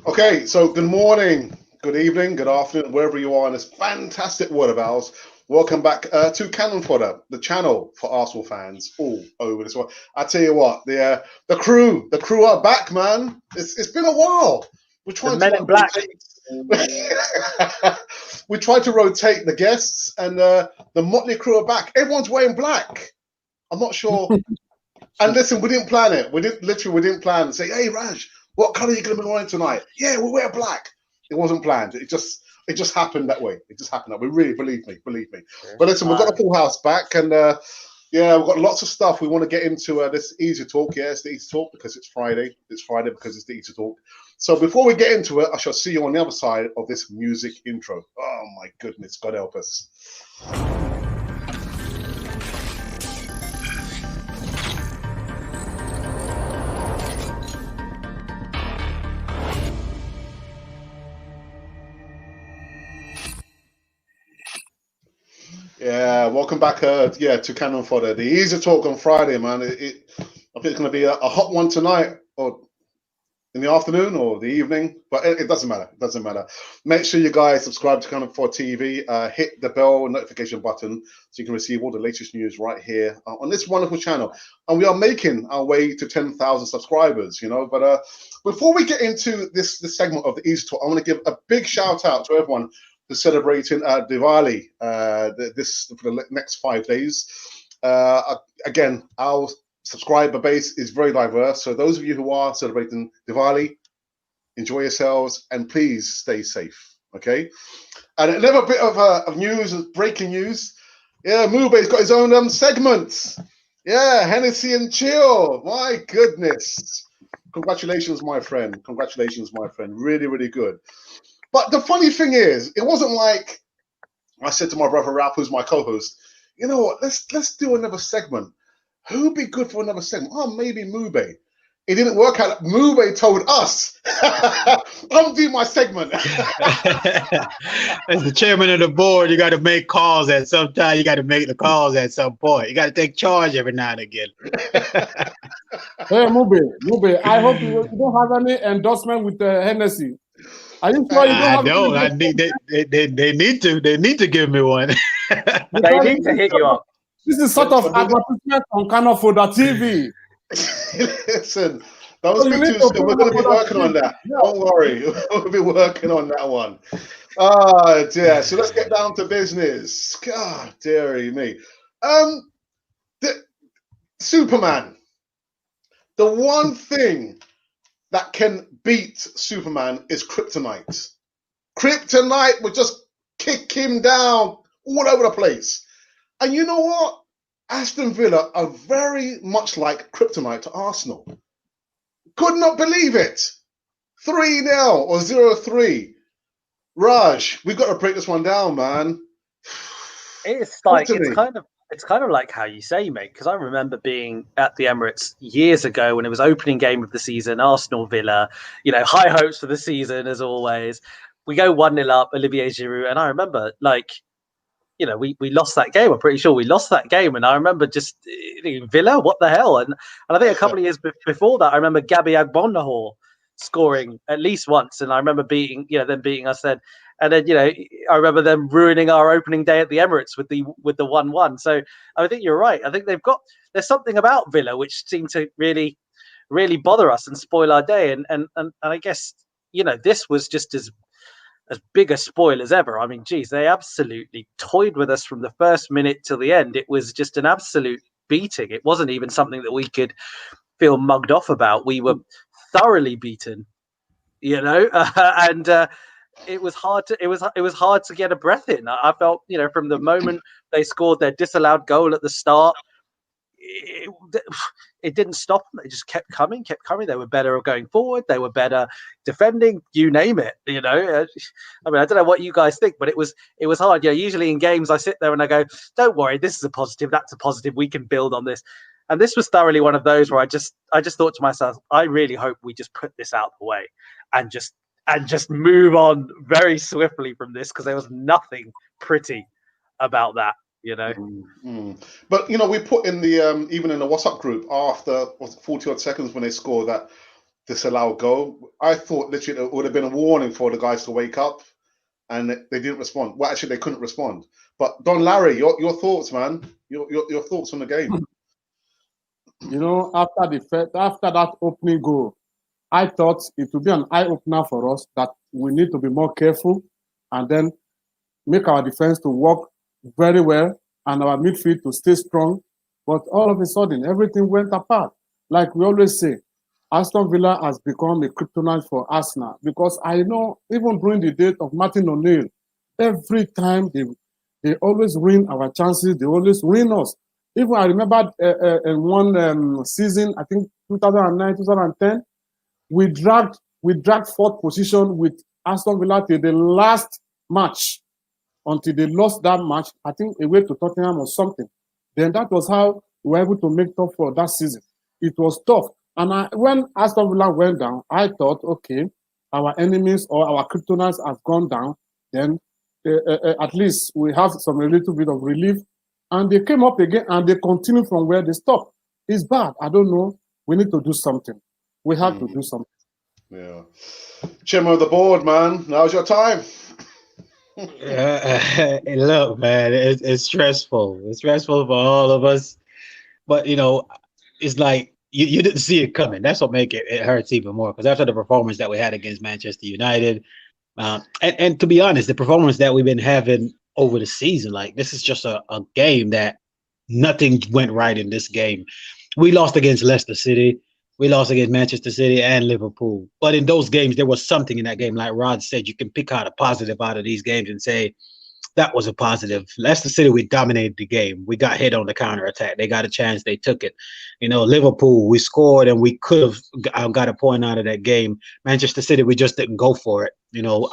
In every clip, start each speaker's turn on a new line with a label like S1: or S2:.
S1: Okay, so good morning, good evening, good afternoon, wherever you are in this fantastic world of ours. Welcome back to Cannon Fodder, the channel for Arsenal fans all over this world. I tell you what, the crew are back, man. It's been a while. We're trying
S2: Men
S1: to
S2: in Black.
S1: we tried to rotate the guests, and the motley crew are back. Everyone's wearing black. I'm not sure. And listen, we didn't plan it. We didn't plan. Say, hey, Raj, what color are you going to be wearing tonight? Yeah, we'll wear black. It wasn't planned. It just happened that way. It just happened that way. Really, believe me. But listen, we've got the full house back, and yeah, we've got lots of stuff we want to get into. This Easy Talk. Yeah, it's the Easy Talk because it's Friday. It's Friday because it's the Easy Talk. So before we get into it, I shall see you on the other side of this music intro. Oh my goodness, God help us. Yeah, welcome back. To Cannon Fodder, the Easy Talk on Friday, man. I think it's going to be a hot one tonight, or in the afternoon, or the evening. But it doesn't matter. It doesn't matter. Make sure you guys subscribe to Cannon Fodder TV. Hit the bell notification button so you can receive all the latest news right here on this wonderful channel. And we are making our way to 10,000 subscribers. You know, but before we get into this segment of the Easy Talk, I want to give a big shout out to everyone who's celebrating Diwali for the next 5 days. Again, our subscriber base is very diverse. So those of you who are celebrating Diwali, enjoy yourselves and please stay safe. Okay. And a little bit of news, breaking news. Yeah, Mube's got his own segments. Yeah, Hennessy and Chill. My goodness. Congratulations, my friend. Congratulations, my friend. Really, really good. But the funny thing is, it wasn't like I said to my brother Ralph, who's my co-host, you know what, let's do another segment. Who'd be good for another segment? Oh, maybe Mube. It didn't work out. Mube told us, I'm doing my segment.
S3: As the chairman of the board, you got to make calls at some time. You got to make the calls at some point. You got to take charge every now and again.
S4: Hey, Mube, I hope you don't have any endorsement with Hennessy. Are you sure you don't have?
S3: I don't. I need they need to. They need to give me one.
S2: They need to hit you up.
S4: This is sort of advertisement on Cannon Fodder TV.
S1: Listen, that was me too soon. We're going to be working on that. Don't worry, we'll be working on that one. Oh dear. So let's get down to business. God, dearie me. Superman. The one thing that can beat Superman is kryptonite. Kryptonite would just kick him down all over the place. And you know what? Aston Villa are very much like kryptonite to Arsenal. Could not believe it. 3-0 or 0-3. Raj, we've got to break this one down, man.
S2: It's like it's kind of like how you say, mate, because I remember being at the Emirates years ago when it was opening game of the season, Arsenal Villa, you know, high hopes for the season as always. We go 1-0 up, Olivier Giroud, and I remember, like, you know, we lost that game. I'm pretty sure we lost that game, and I remember just Villa, what the hell? And I think a couple of years before that, I remember Gabby Agbonlahor scoring at least once, and I remember them beating us then. And then, you know, I remember them ruining our opening day at the Emirates with the 1-1. So I think you're right. I think there's something about Villa which seemed to really, really bother us and spoil our day. And I guess, you know, this was just as big a spoil as ever. I mean, geez, they absolutely toyed with us from the first minute till the end. It was just an absolute beating. It wasn't even something that we could feel mugged off about. We were thoroughly beaten, you know, and it was hard to get a breath in. I felt, you know, from the moment they scored their disallowed goal at the start, it didn't stop them. They just kept coming. They were better going forward. They were better defending. You name it. You know, I mean, I don't know what you guys think, but it was hard. Yeah, usually in games I sit there and I go, "Don't worry, this is a positive. That's a positive. We can build on this." And this was thoroughly one of those where I just thought to myself, I really hope we just put this out of the way and just move on very swiftly from this, because there was nothing pretty about that. You know,
S1: But you know, we put in the even in the WhatsApp group after 40 odd seconds when they scored that disallowed goal. I thought literally it would have been a warning for the guys to wake up, and they didn't respond. Well, actually, they couldn't respond. But Don Larry, your thoughts, man. Your thoughts on the game.
S4: You know, after that opening goal, I thought it would be an eye-opener for us that we need to be more careful and then make our defense to work very well and our midfield to stay strong. But all of a sudden, everything went apart. Like we always say, Aston Villa has become a kryptonite for Arsenal, because I know even during the days of Martin O'Neill, every time they always win our chances, they always win us. Even I remember in one season, I think 2009, 2010, we dragged fourth position with Aston Villa till the last match, until they lost that match, I think away to Tottenham or something. Then that was how we were able to make top for that season. It was tough. And when Aston Villa went down, I thought, okay, our enemies or our kryptonites have gone down. Then at least we have some a little bit of relief. And they came up again and they continue from where they stopped. It's bad. I don't know. We need to do something. We have to do something.
S1: Yeah. Chairman of the board, man. Now's your time.
S3: Look, man, it's stressful. It's stressful for all of us. But, it's like you didn't see it coming. That's what makes it hurts even more. Because after the performance that we had against Manchester United, and to be honest, the performance that we've been having over the season, like this is just a game that nothing went right in this game. We lost against Leicester City. We lost against Manchester City and Liverpool. But in those games, there was something in that game. Like Rod said, you can pick out a positive out of these games and say, that was a positive. Leicester City, we dominated the game. We got hit on the counterattack. They got a chance. They took it. Liverpool, we scored and we could have got a point out of that game. Manchester City, we just didn't go for it.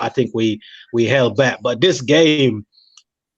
S3: I think we held back. But this game,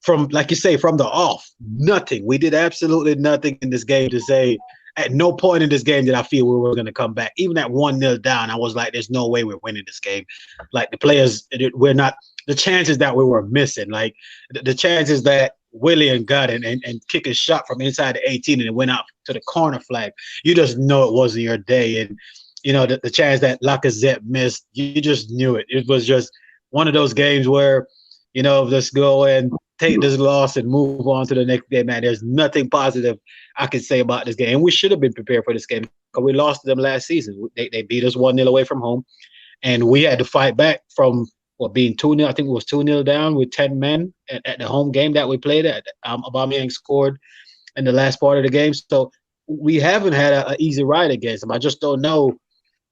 S3: from, like you say, from the off, nothing. We did absolutely nothing in this game to say, at no point in this game did I feel we were going to come back. Even at 1-0 down, I was like, there's no way we're winning this game. Like the players, we're not, the chances that we were missing, like the chances that Willian got and kick a shot from inside the 18 and it went out to the corner flag. You just know it wasn't your day. And, the chance that Lacazette missed, you just knew it. It was just one of those games where, let's go and take this loss and move on to the next game, man. There's nothing positive I can say about this game. And we should have been prepared for this game because we lost to them last season. They beat us 1-0 away from home. And we had to fight back from being 2-0. I think it was 2-0 down with 10 men at the home game that we played at. Aubameyang scored in the last part of the game. So we haven't had an easy ride against them. I just don't know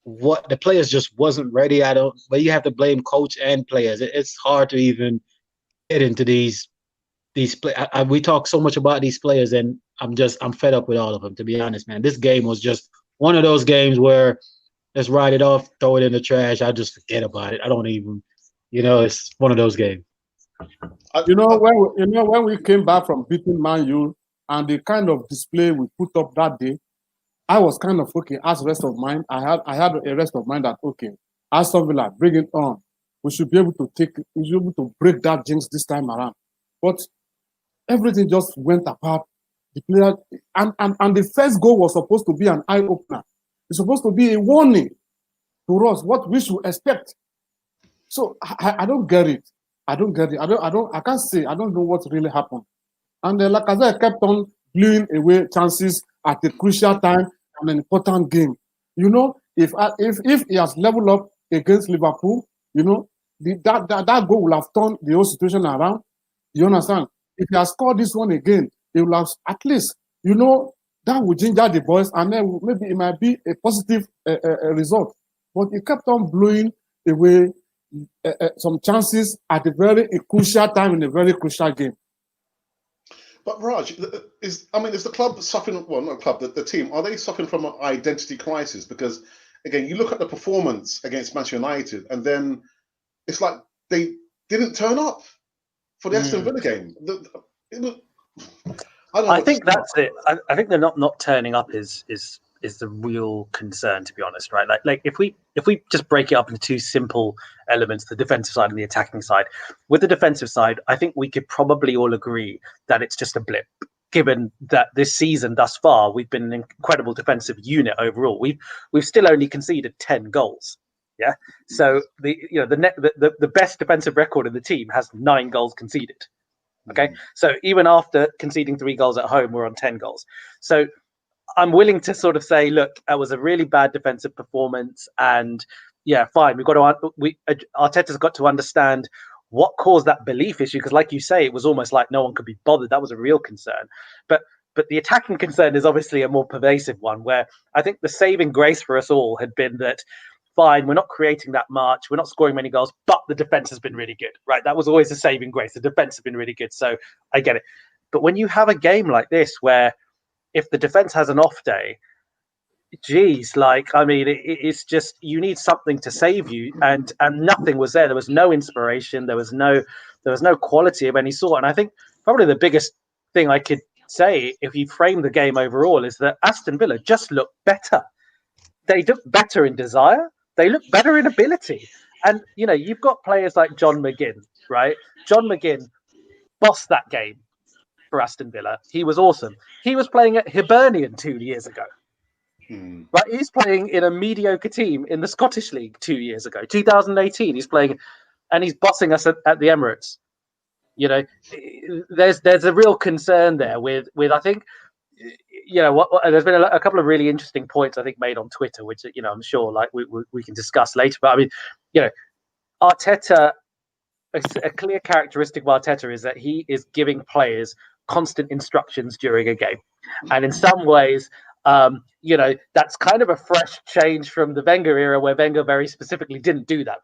S3: what the players just wasn't ready. But you have to blame coach and players. It's hard to even get into these we talk so much about these players, and I'm fed up with all of them, to be honest, man. This game was just one of those games where let's write it off, throw it in the trash. I just forget about it. I don't even, it's one of those games.
S4: When we came back from beating Man U and the kind of display we put up that day, I was kind of okay. As rest of mind, I had a rest of mind that okay, Aston Villa, bring it on. We should be able to break that jinx this time around. But everything just went apart. The player and the first goal was supposed to be an eye opener. It's supposed to be a warning to us what we should expect. So I don't get it. I can't say. I don't know what really happened. And like I said, I kept on blowing away chances at a crucial time and an important game. If he has leveled up against Liverpool, that goal will have turned the whole situation around. You understand? If he has scored this one again, he will have at least, that will ginger the boys, and then maybe it might be a positive result. But he kept on blowing away some chances at a very crucial time in a very crucial game.
S1: But Raj, is the club suffering? Well, not the club, the team. Are they suffering from an identity crisis? Because again, you look at the performance against Manchester United, and then it's like they didn't turn up for the Aston Villa game.
S2: I think that's it. I think they're not turning up is the real concern, to be honest, right? Like if we just break it up into two simple elements, the defensive side and the attacking side. With the defensive side, I think we could probably all agree that it's just a blip. given that this season thus far we've been an incredible defensive unit overall. We've still only conceded 10 goals. Yeah, so the best defensive record in the team has 9 goals conceded. Okay, so even after conceding 3 goals at home, we're on 10 goals. So I'm willing to sort of say, look, that was a really bad defensive performance, and yeah, fine. Arteta's got to understand what caused that belief issue, because, like you say, it was almost like no one could be bothered. That was a real concern, but the attacking concern is obviously a more pervasive one, where I think the saving grace for us all had been that, fine, we're not creating that much, we're not scoring many goals, but the defense has been really good, right? That was always a saving grace. The defense has been really good, so I get it. But when you have a game like this, where if the defense has an off day, geez, it's just, you need something to save you, and nothing was there. There was no inspiration. There was no quality of any sort. And I think probably the biggest thing I could say, if you frame the game overall, is that Aston Villa just looked better. They look better in desire. They look better in ability. And, you've got players like John McGinn, right? John McGinn bossed that game for Aston Villa. He was awesome. He was playing at Hibernian 2 years ago. Right? He's playing in a mediocre team in the Scottish League 2 years ago. 2018, he's playing, and he's bossing us at the Emirates. There's a real concern there with I think, there's been a couple of really interesting points I think made on Twitter, which I'm sure we can discuss later. But I mean, Arteta, a clear characteristic of Arteta is that he is giving players constant instructions during a game, and in some ways, that's kind of a fresh change from the Wenger era, where Wenger very specifically didn't do that.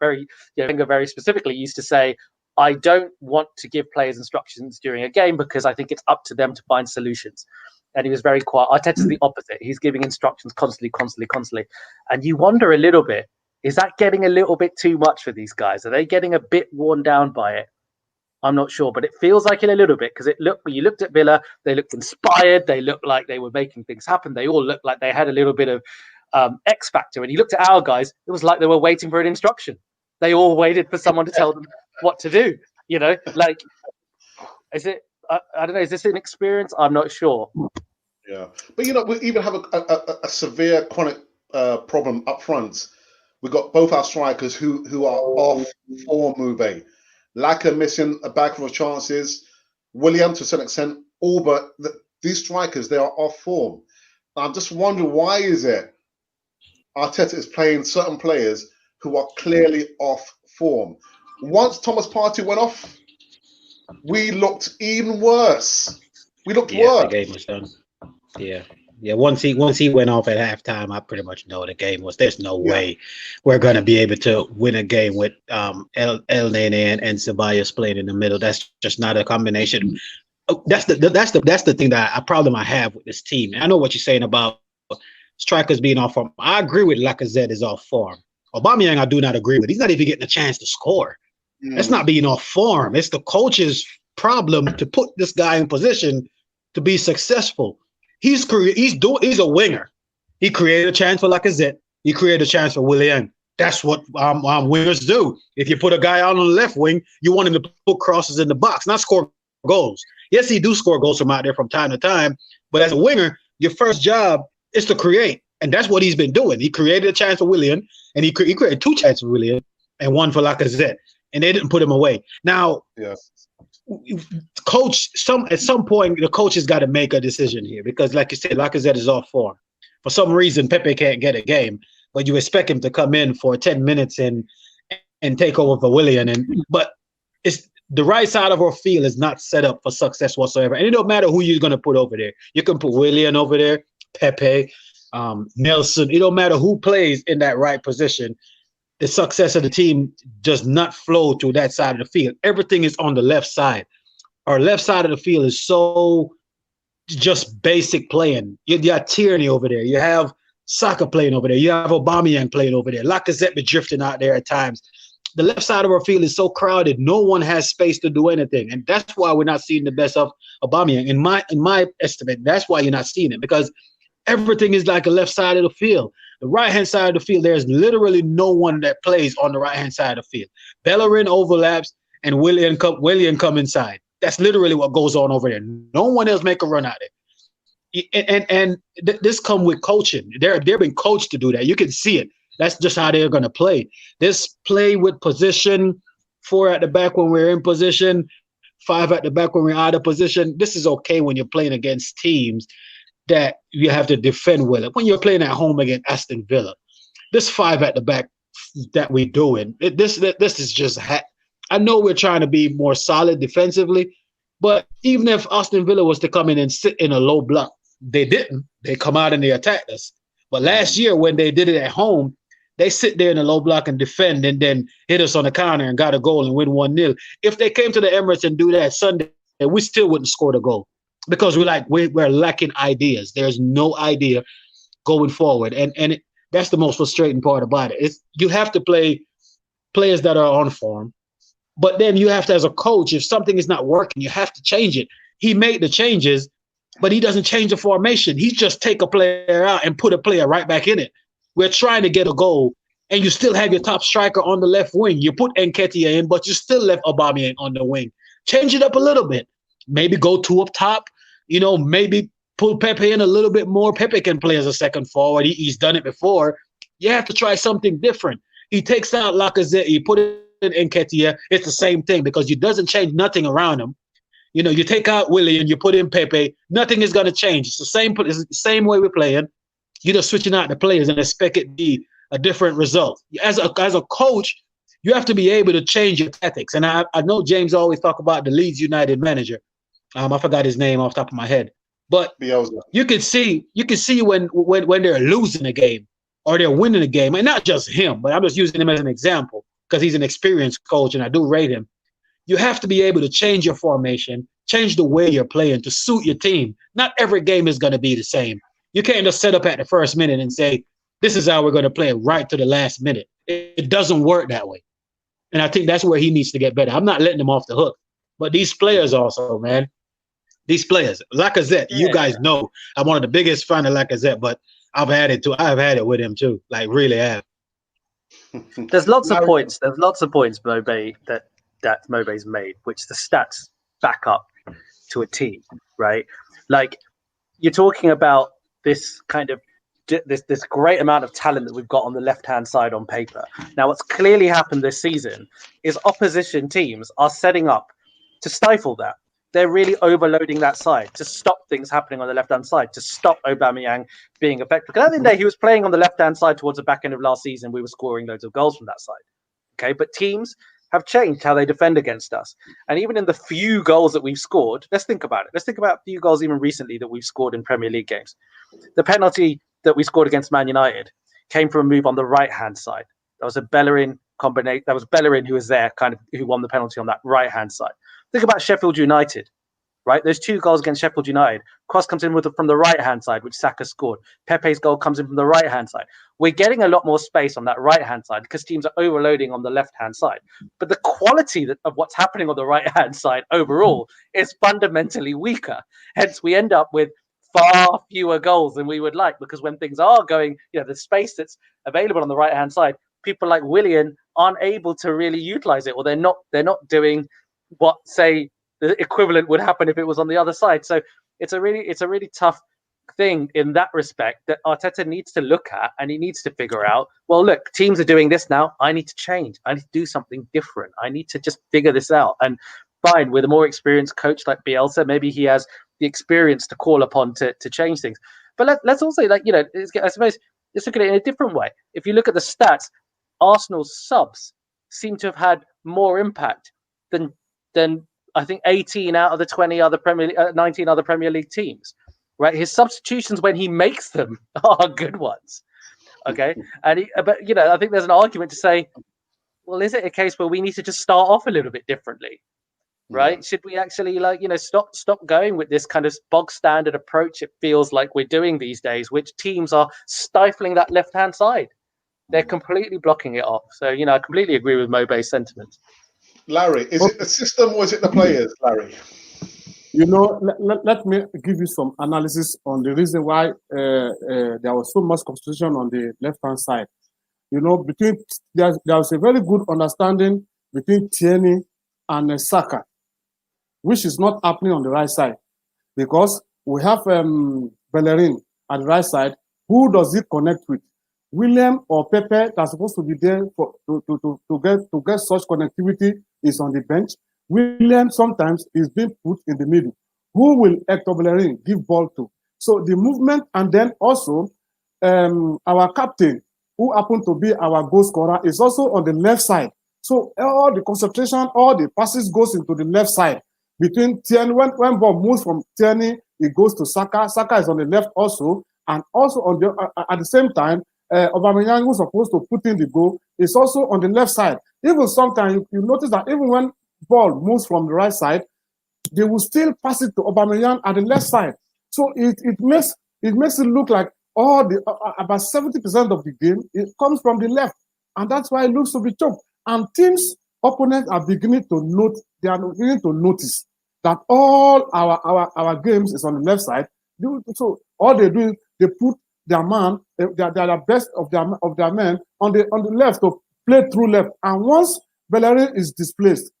S2: Wenger very specifically used to say, I don't want to give players instructions during a game because I think it's up to them to find solutions. And he was very quiet. Arteta's the opposite. He's giving instructions constantly. And you wonder a little bit, is that getting a little bit too much for these guys? Are they getting a bit worn down by it? I'm not sure, but it feels like it a little bit, because when you looked at Villa, they looked inspired. They looked like they were making things happen. They all looked like they had a little bit of X factor. And you looked at our guys, it was like they were waiting for an instruction. They all waited for someone to tell them what to do. Is it? I don't know. Is this an experience? I'm not sure.
S1: Yeah, but we even have a severe chronic problem up front. We've got both our strikers who are off form, Mube. Laka missing a bag full of chances. William, to a certain extent, all but these strikers, they are off form. I'm just wondering, why is it Arteta is playing certain players who are clearly off form? Once Thomas Partey went off, we looked even worse. We looked worse.
S3: The game was done. Yeah. Once he went off at halftime, I pretty much know the game was. There's no way we're going to be able to win a game with El Nene and Ceballos playing in the middle. That's just not a combination. That's the thing a problem I have with this team. And I know what you're saying about strikers being off form. I agree with Lacazette is off form. Aubameyang, I do not agree with. He's not even getting a chance to score. That's not being off form. It's the coach's problem to put this guy in position to be successful. He's a winger. He created a chance for Lacazette. He created a chance for Willian. That's what wingers do. If you put a guy out on the left wing, you want him to put crosses in the box, not score goals. Yes, he do score goals from out there from time to time, but as a winger, your first job is to create, and that's what he's been doing. He created a chance for Willian, and he created 2 chances for Willian and 1 for Lacazette, and they didn't put him away. Now, coach, at some point, the coach has got to make a decision here, because, like you said, Lacazette is off form. For some reason, Pepe can't get a game, but you expect him to come in for 10 minutes and take over for Willian. But it's the right side of our field is not set up for success whatsoever. And it don't matter who you're going to put over there. You can put Willian over there, Pepe, Nelson. It don't matter who plays in that right position. The success of the team does not flow to that side of the field. Everything is on the left side. Our left side of the field is so just basic playing. You got Tierney over there. You have Saka playing over there. You have Aubameyang playing over there. Lacazette be drifting out there at times. The left side of our field is so crowded. No one has space to do anything. And that's why we're not seeing the best of Aubameyang. In my estimate, that's why you're not seeing it, because everything is like a left side of the field. The right-hand side of the field, there's literally no one that plays on the right-hand side of the field. Bellerin overlaps and Willian come inside. That's literally what goes on over there. No one else make a run at it. And this come with coaching. They've been coached to do that. You can see it. That's just how they're going to play. This play with position, 4 at the back when we're in position, 5 at the back when we're out of position. This is okay when you're playing against teams that you have to defend well. When you're playing at home against Aston Villa, this 5 at the back that we're doing, this is just I know we're trying to be more solid defensively, but even if Aston Villa was to come in and sit in a low block, they didn't. They come out and they attacked us. But last year when they did it at home, they sit there in a low block and defend and then hit us on the counter and got a goal and win 1-0. If they came to the Emirates and do that Sunday, we still wouldn't score the goal because we're lacking ideas. There's no idea going forward. And that's the most frustrating part about it. You have to play players that are on form, but then you have to, as a coach, if something is not working, you have to change it. He made the changes, but he doesn't change the formation. He just take a player out and put a player right back in it. We're trying to get a goal, and you still have your top striker on the left wing. You put Nketiah in, but you still left Aubameyang on the wing. Change it up a little bit. Maybe go 2 up top. Maybe put Pepe in a little bit more. Pepe can play as a second forward. He's done it before. You have to try something different. He takes out Lacazette. You put in Nketiah. It's the same thing because it doesn't change nothing around him. You take out Willian, you put in Pepe. Nothing is going to change. It's the same way we're playing. You're just switching out the players and expect it to be a different result. As a coach, you have to be able to change your tactics. And I know James always talk about the Leeds United manager. I forgot his name off the top of my head. But you can see when they're losing a game or they're winning a game, and not just him, but I'm just using him as an example because he's an experienced coach and I do rate him. You have to be able to change your formation, change the way you're playing to suit your team. Not every game is going to be the same. You can't just set up at the first minute and say, this is how we're going to play right to the last minute. It doesn't work that way. And I think that's where he needs to get better. I'm not letting him off the hook. But these players also, man, these players, Lacazette, you guys know I'm one of the biggest fans of Lacazette, but I've had it with him too. Like really have.
S2: There's lots of points. There's lots of points, Mobe, that Mobe's made, which the stats back up to a T, right? Like you're talking about this kind of this great amount of talent that we've got on the left-hand side on paper. Now, what's clearly happened this season is opposition teams are setting up to stifle that. They're really overloading that side to stop things happening on the left-hand side, to stop Aubameyang being effective. Because at the end of the day, he was playing on the left-hand side towards the back end of last season. We were scoring loads of goals from that side. Okay, but teams have changed how they defend against us. And even in the few goals that we've scored, let's think about it. Let's think about a few goals even recently that we've scored in Premier League games. The penalty that we scored against Man United came from a move on the right-hand side. That was a Bellerin combination. That was Bellerin who was there, who won the penalty on that right-hand side. Think about Sheffield United, right? There's 2 goals against Sheffield United. Cross comes in from the right-hand side, which Saka scored. Pepe's goal comes in from the right-hand side. We're getting a lot more space on that right-hand side because teams are overloading on the left-hand side. But the quality of what's happening on the right-hand side overall is fundamentally weaker. Hence, we end up with far fewer goals than we would like because when things are going, the space that's available on the right-hand side, people like Willian aren't able to really utilize it, or they're not doing what, say, the equivalent would happen if it was on the other side. So it's a really tough thing in that respect that Arteta needs to look at, and he needs to figure out, well, look, teams are doing this now. I need to change. I need to do something different. I need to just figure this out. And fine, with a more experienced coach like Bielsa, maybe he has the experience to call upon to change things. But let's also, I suppose, let's look at it in a different way. If you look at the stats, Arsenal's subs seem to have had more impact than I think 18 out of the 19 other Premier League teams, right? His substitutions when he makes them are good ones, okay? But I think there's an argument to say, well, is it a case where we need to just start off a little bit differently, right? Yeah. Should we actually stop going with this kind of bog standard approach it feels like we're doing these days, which teams are stifling that left-hand side. They're completely blocking it off. So, I completely agree with Mobe's sentiments.
S1: Larry, is it the system or is it the players, Larry?
S4: Let me give you some analysis on the reason why there was so much concentration on the left-hand side. There was a very good understanding between Tierney and Saka. which is not happening on the right side, because we have Bellerin at the right side. Who does he connect with? William or Pepe, that's supposed to be there to get such connectivity, is on the bench. William sometimes is being put in the middle. Who will Hector Bellerin give ball to? So the movement, and then also our captain, who happened to be our goal scorer, is also on the left side. So all the concentration, all the passes goes into the left side. Between Tierney, when ball moves from Tierney, it goes to Saka. Saka is on the left also, and also on the at the same time, Aubameyang, who's supposed to put in the goal, is also on the left side. Even sometimes you notice that even when ball moves from the right side, they will still pass it to Aubameyang at the left side. So it makes it look like all the about 70% of the game it comes from the left, and that's why it looks to be choked. And teams, opponents are beginning to notice that all our games is on the left side. So all they do is they put their man, the best of their men on the left to play through left. And once Bellerin is displaced,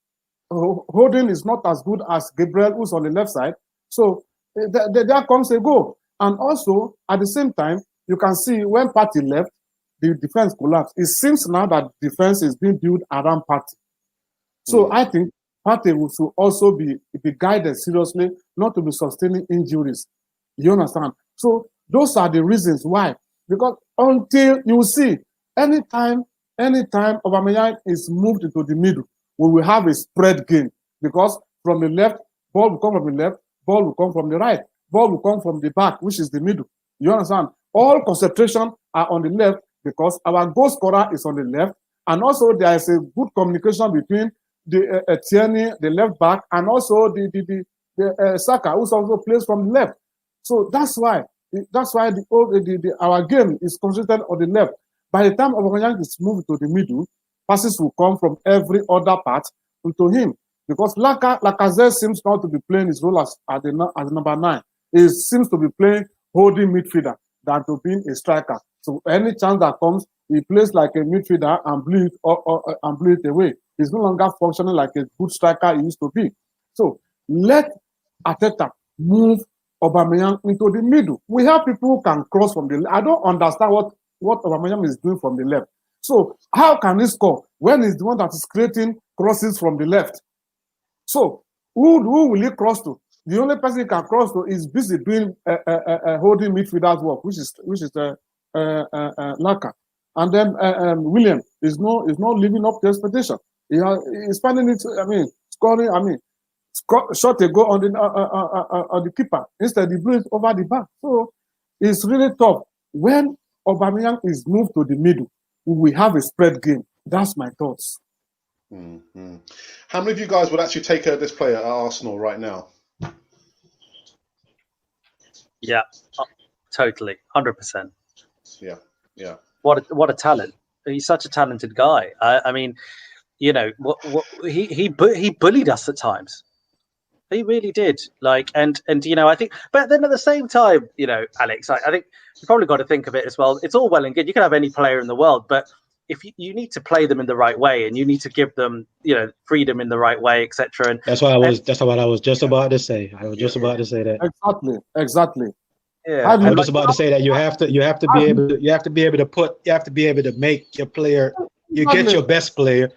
S4: Holding is not as good as Gabriel, who's on the left side. So there comes a goal. And also, at the same time, you can see when Partey left, the defense collapsed. It seems now that defense is being built around Partey. So I think Partey should also be guided seriously, not to be sustaining injuries. You understand? So those are the reasons why. Because until you see, anytime Aubameyang is moved into the middle, we will have a spread game. Because from the left, ball will come from the left, ball will come from the right, ball will come from the back, which is the middle. You understand? All concentration are on the left because our goal scorer is on the left. And also there is a good communication between the Tierney, the left back, and also the Saka, who also plays from the left. So that's why our game is concentrated on the left. By the time Aubameyang is moved to the middle, passes will come from every other part into him. Because Lacazette seems not to be playing his role as number 9. He seems to be playing holding midfielder than to being a striker. So any chance that comes, he plays like a midfielder and blew it away. He's no longer functioning like a good striker he used to be. So let Arteta move Aubameyang into the middle. We have people who can cross from the left. I don't understand what Aubameyang is doing from the left. So how can he score when he's the one that is creating crosses from the left? So who will he cross to? The only person he can cross to is busy doing holding midfielder's work, which is Laka. And then William is not living up to expectation. He's finding it. Scoring. Shot a goal on the keeper. Instead, he blew it over the back. So it's really tough. When Aubameyang is moved to the middle, we have a spread game. That's my thoughts.
S1: Mm-hmm. How many of you guys would actually take this player at Arsenal right now?
S2: Yeah, totally, 100%.
S1: Yeah.
S2: What a talent! He's such a talented guy. I mean, you know, he bullied us at times. He really did. And you know, I think, but then at the same time, you know, Alex, I think you probably got to think of it as well. It's all well and good. You can have any player in the world, but if you need to play them in the right way, and you need to give them, you know, freedom in the right way, etc. And
S3: that's what I was just about to say. I was just about to say that.
S4: Exactly.
S3: Yeah, I was just about to say that you have to be able to make your player. You get your best player,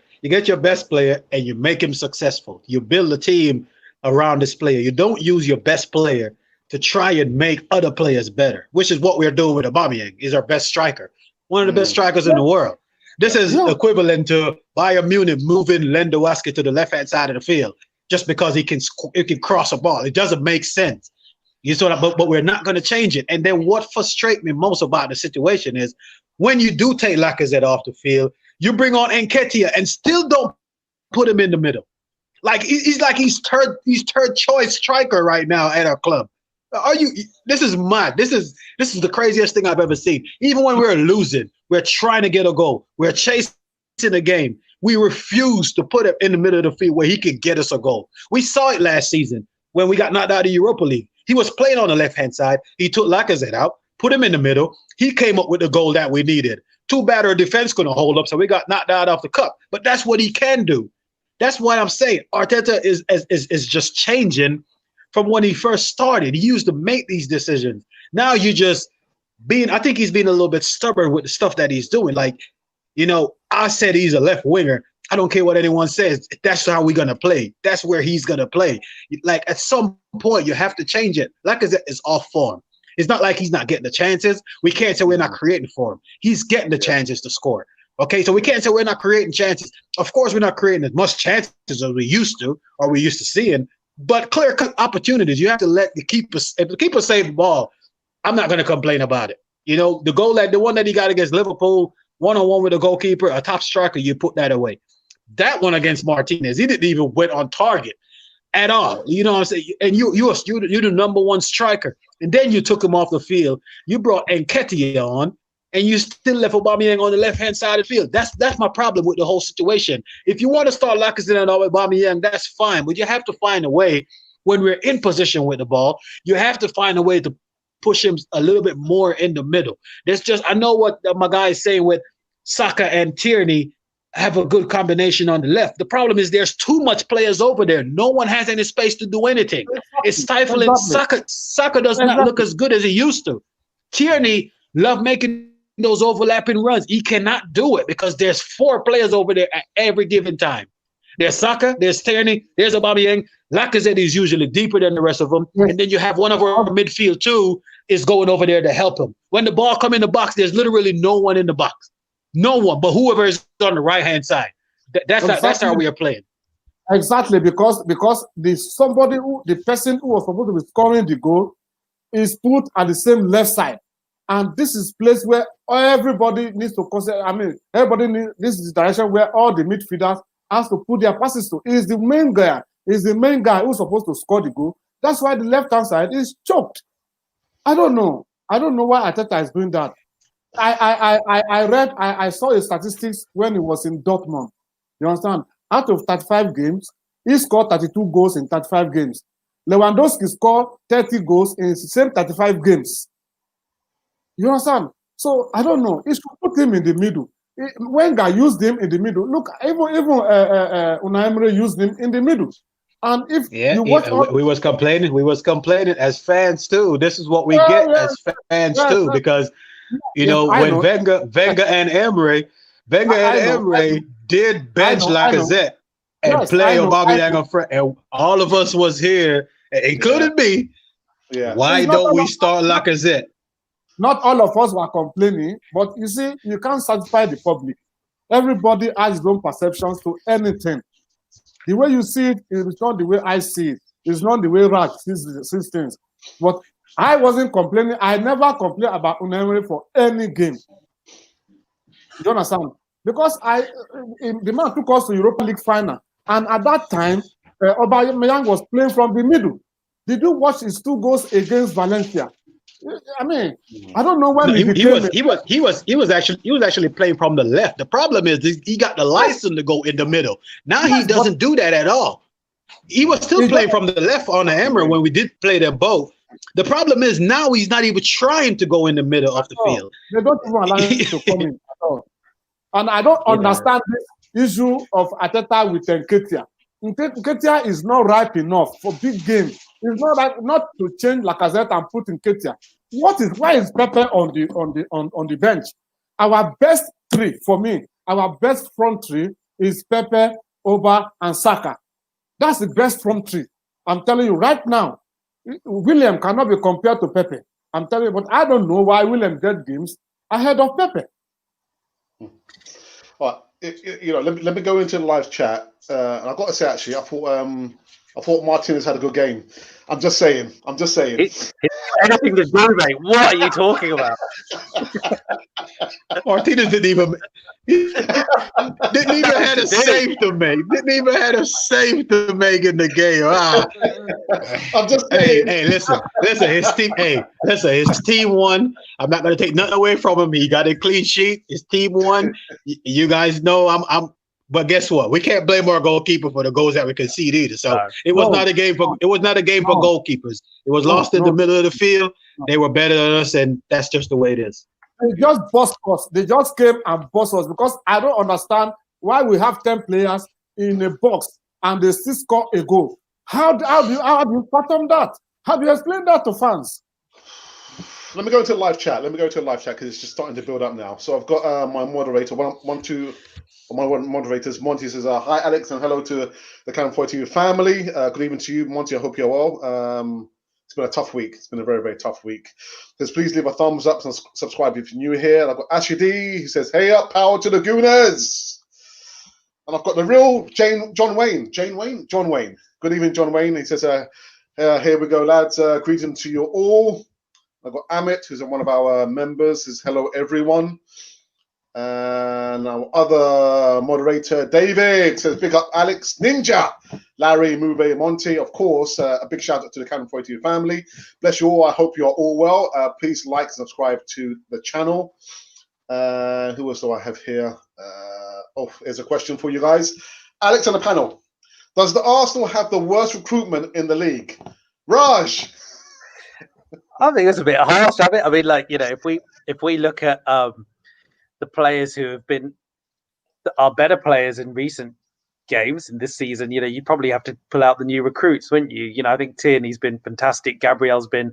S3: and you make him successful. You build a team around this player. You don't use your best player to try and make other players better, which is what we're doing with Aubameyang. He's our best striker, one of the best strikers in the world. This is equivalent to Bayern Munich moving Lewandowski to the left-hand side of the field just because he can cross a ball. It doesn't make sense. But we're not going to change it. And then what frustrates me most about the situation is when you do take Lacazette off the field, you bring on Nketiah and still don't put him in the middle. He's third choice striker right now at our club. This is mad. This is the craziest thing I've ever seen. Even when we're losing, we're trying to get a goal. We're chasing a game. We refuse to put him in the middle of the field where he could get us a goal. We saw it last season when we got knocked out of the Europa League. He was playing on the left-hand side. He took Lacazette out, put him in the middle. He came up with the goal that we needed. Too bad our defense couldn't hold up, so we got knocked out of the cup. But that's what he can do. That's why I'm saying Arteta is just changing from when he first started. He used to make these decisions. Now you just I think he's being a little bit stubborn with the stuff that he's doing. Like, I said he's a left winger. I don't care what anyone says. That's how we're going to play. That's where he's going to play. Like, at some point, you have to change it. Like I said, it's off form. It's not like he's not getting the chances. We can't say we're not creating for him. He's getting the chances to score. Okay, so we can't say we're not creating chances. Of course, we're not creating as much chances as we used to or we used to seeing, but clear-cut opportunities. You have to let the keeper, if the keeper save the ball, I'm not going to complain about it. The goal, the one that he got against Liverpool, one-on-one with the goalkeeper, a top striker, you put that away. That one against Martinez, he didn't even went on target at all. You know what I'm saying? And you're the number one striker. And then you took him off the field. You brought Nketiah on, and you still left Aubameyang on the left-hand side of the field. That's my problem with the whole situation. If you want to start Lacazette and Aubameyang, that's fine. But you have to find a way, when we're in position with the ball, you have to find a way to push him a little bit more in the middle. I know what my guy is saying with Saka and Tierney have a good combination on the left. The problem is there's too much players over there. No one has any space to do anything. It's stifling. Saka does not look as good as he used to. Tierney love making those overlapping runs. He cannot do it because there's 4 players over there at every given time. There's Saka, there's Tierney, there's Aubameyang. Lacazette is usually deeper than the rest of them. And then you have one of our midfield too is going over there to help him. When the ball come in the box, there's literally no one in the box. No one, but whoever is on the right-hand side. That's how we are playing.
S4: Exactly, because the person who was supposed to be scoring the goal is put at the same left side. And this is place where everybody needs to consider. This is the direction where all the midfielders has to put their passes to. He's the main guy. He's the main guy who's supposed to score the goal. That's why the left-hand side is choked. I don't know why Arteta is doing that. I saw his statistics when he was in Dortmund. You understand? Out of 35 games, he scored 32 goals in 35 games. Lewandowski scored 30 goals in the same 35 games. You understand? So I don't know. He should put him in the middle. Wenger used him in the middle. Look, even Unai Emery used him in the middle. And if you watch,
S3: we was complaining as fans too. This is what we get as fans too, because when Wenger and Emery did bench Lacazette and play Aubameyang on front, and all of us was here, including me. Yeah. Why don't we start Lacazette?
S4: Not all of us were complaining, but you see, you can't satisfy the public. Everybody has his own perceptions to anything. The way you see it is not the way I see it. It's not the way Raj sees things. But I wasn't complaining. I never complained about Unai Emery for any game. You understand? Because the man took us to Europa League final. And at that time, Aubameyang was playing from the middle. Did you watch his 2 goals against Valencia? I mean, I don't know when
S3: he was actually playing from the left. The problem is he got the license to go in the middle. Now he doesn't do that at all. He was still playing from the left on the Emery when we did play them both. The problem is now he's not even trying to go in the middle of the field.
S4: They don't even allow him to come in at all. And I don't understand this issue of Arteta with Nketiah. Nketiah is not ripe enough for big game. It's not to change Lacazette and put Nketiah. Why is Pepe on the bench? Our best 3 for me, our best front 3 is Pepe, Oba, and Saka. That's the best front 3. I'm telling you right now. William cannot be compared to Pepe. I'm telling you, but I don't know why William get games ahead of Pepe.
S1: All right, let me go into the live chat. And I've got to say, actually, I thought Martinez had a good game. I'm just saying.
S2: It's anything to do, mate. What are you talking about?
S3: Martinez didn't even had a save to make. Didn't even had a save to make in the game.
S1: I'm just saying.
S3: Hey, listen. His team won. I'm not going to take nothing away from him. He got a clean sheet. His team won. You guys know I'm. But guess what? We can't blame our goalkeeper for the goals that we concede either. So it was not a game for goalkeepers. It was lost in the middle of the field. They were better than us, and that's just the way it is.
S4: They just bust us. They just came and bust us because I don't understand why we have 10 players in a box and they still score a goal. How do you fathom that? How do you explain that to fans?
S1: Let me go into live chat. Because it's just starting to build up now. So I've got my moderator, my moderators. Monty says, hi, Alex, and hello to the Cannon 42 family. Good evening to you, Monty. I hope you're well. It's been a tough week. It's been a very, very tough week. Says, please leave a thumbs up and subscribe if you're new here. I've got Ashley D, who says, hey up, power to the Gooners. And I've got the real John Wayne. Good evening, John Wayne. He says, here we go, lads. Greetings to you all. I've got Amit, who's one of our members. Says, hello, everyone. And our other moderator, David, says, big up Alex, Ninja, Larry, Mube, Monty. Of course, a big shout out to the Cannon 42 family. Bless you all. I hope you are all well. Please like and subscribe to the channel. Who else do I have here? Here's a question for you guys. Alex on the panel. Does the Arsenal have the worst recruitment in the league? Raj.
S2: I think it's a bit harsh. I mean, like, you know, if we look at the players who have been our better players in recent games in this season, you know, you probably have to pull out the new recruits, wouldn't you? You know, I think Tierney's been fantastic. Gabriel's been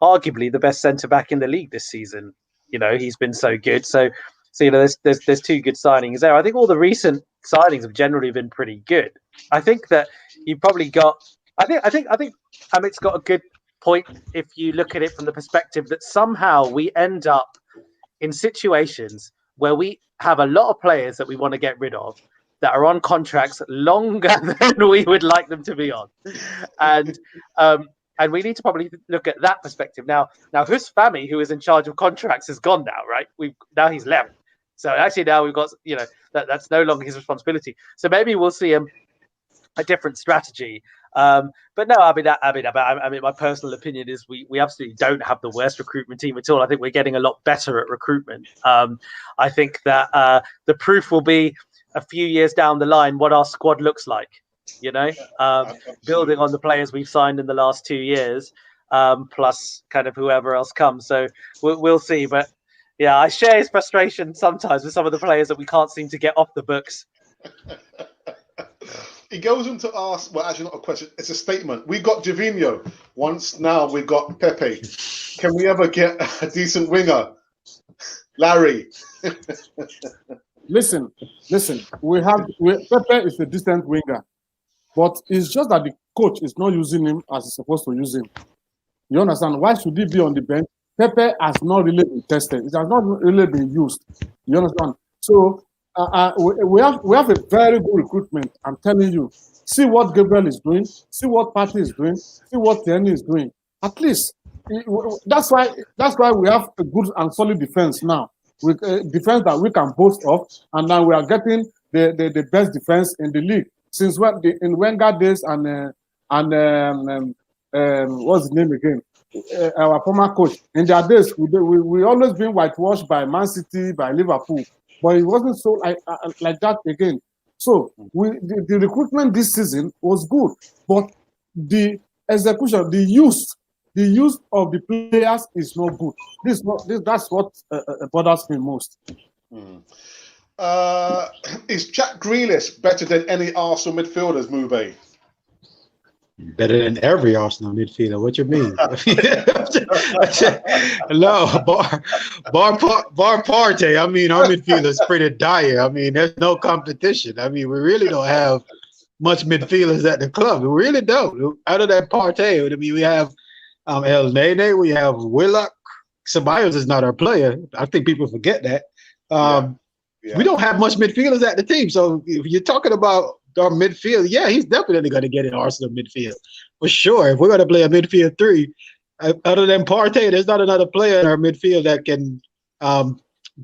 S2: arguably the best centre back in the league this season. You know, he's been so good. So you know, there's two good signings there. I think all the recent signings have generally been pretty good. I think that you probably got. I think Amit's got a good point if you look at it from the perspective that somehow we end up in situations where we have a lot of players that we want to get rid of that are on contracts longer than we would like them to be on, and we need to probably look at that perspective now. Hus Fahmy, who is in charge of contracts, is gone now, right? Now he's left, so actually now we've got, you know, that's no longer his responsibility. So maybe we'll see a different strategy. But no, I mean, my personal opinion is we absolutely don't have the worst recruitment team at all. I think we're getting a lot better at recruitment. I think that the proof will be a few years down the line what our squad looks like, you know, building on the players we've signed in the last 2 years, plus kind of whoever else comes. So we'll see. But yeah, I share his frustration sometimes with some of the players that we can't seem to get off the books.
S1: He goes on to ask, well, actually not a question, it's a statement. We got Javinho once, now we've got Pepe. Can we ever get a decent winger? Larry. Listen.
S4: Pepe is a decent winger, but it's just that the coach is not using him as he's supposed to use him. You understand? Why should he be on the bench? Pepe has not really been tested. It has not really been used. You understand? So we have a very good recruitment. I'm telling you. See what Gabriel is doing. See what Partey is doing. See what Tierney is doing. At least that's why we have a good and solid defense now. With a defense that we can boast of, and now we are getting the best defense in the league since in Wenger days and what's his name again? Our former coach. In their days, we always been whitewashed by Man City, by Liverpool. But it wasn't so like that again. So the recruitment this season was good, but the execution, the use of the players is not good. That's what bothers me most.
S1: Is Jack Grealish better than any Arsenal midfielders, Mube?
S3: Better than every Arsenal midfielder. What you mean? No, bar Partey. I mean, our midfielder is pretty dire. I mean, there's no competition. I mean, we really don't have much midfielders at the club. We really don't. Out of that Partey, I mean, we have El Nene, we have Willock. Ceballos is not our player. I think people forget that. We don't have much midfielders at the team. So if you're talking about our midfield, yeah, he's definitely going to get in Arsenal midfield for sure. If we're going to play a midfield three, other than Partey, there's not another player in our midfield that can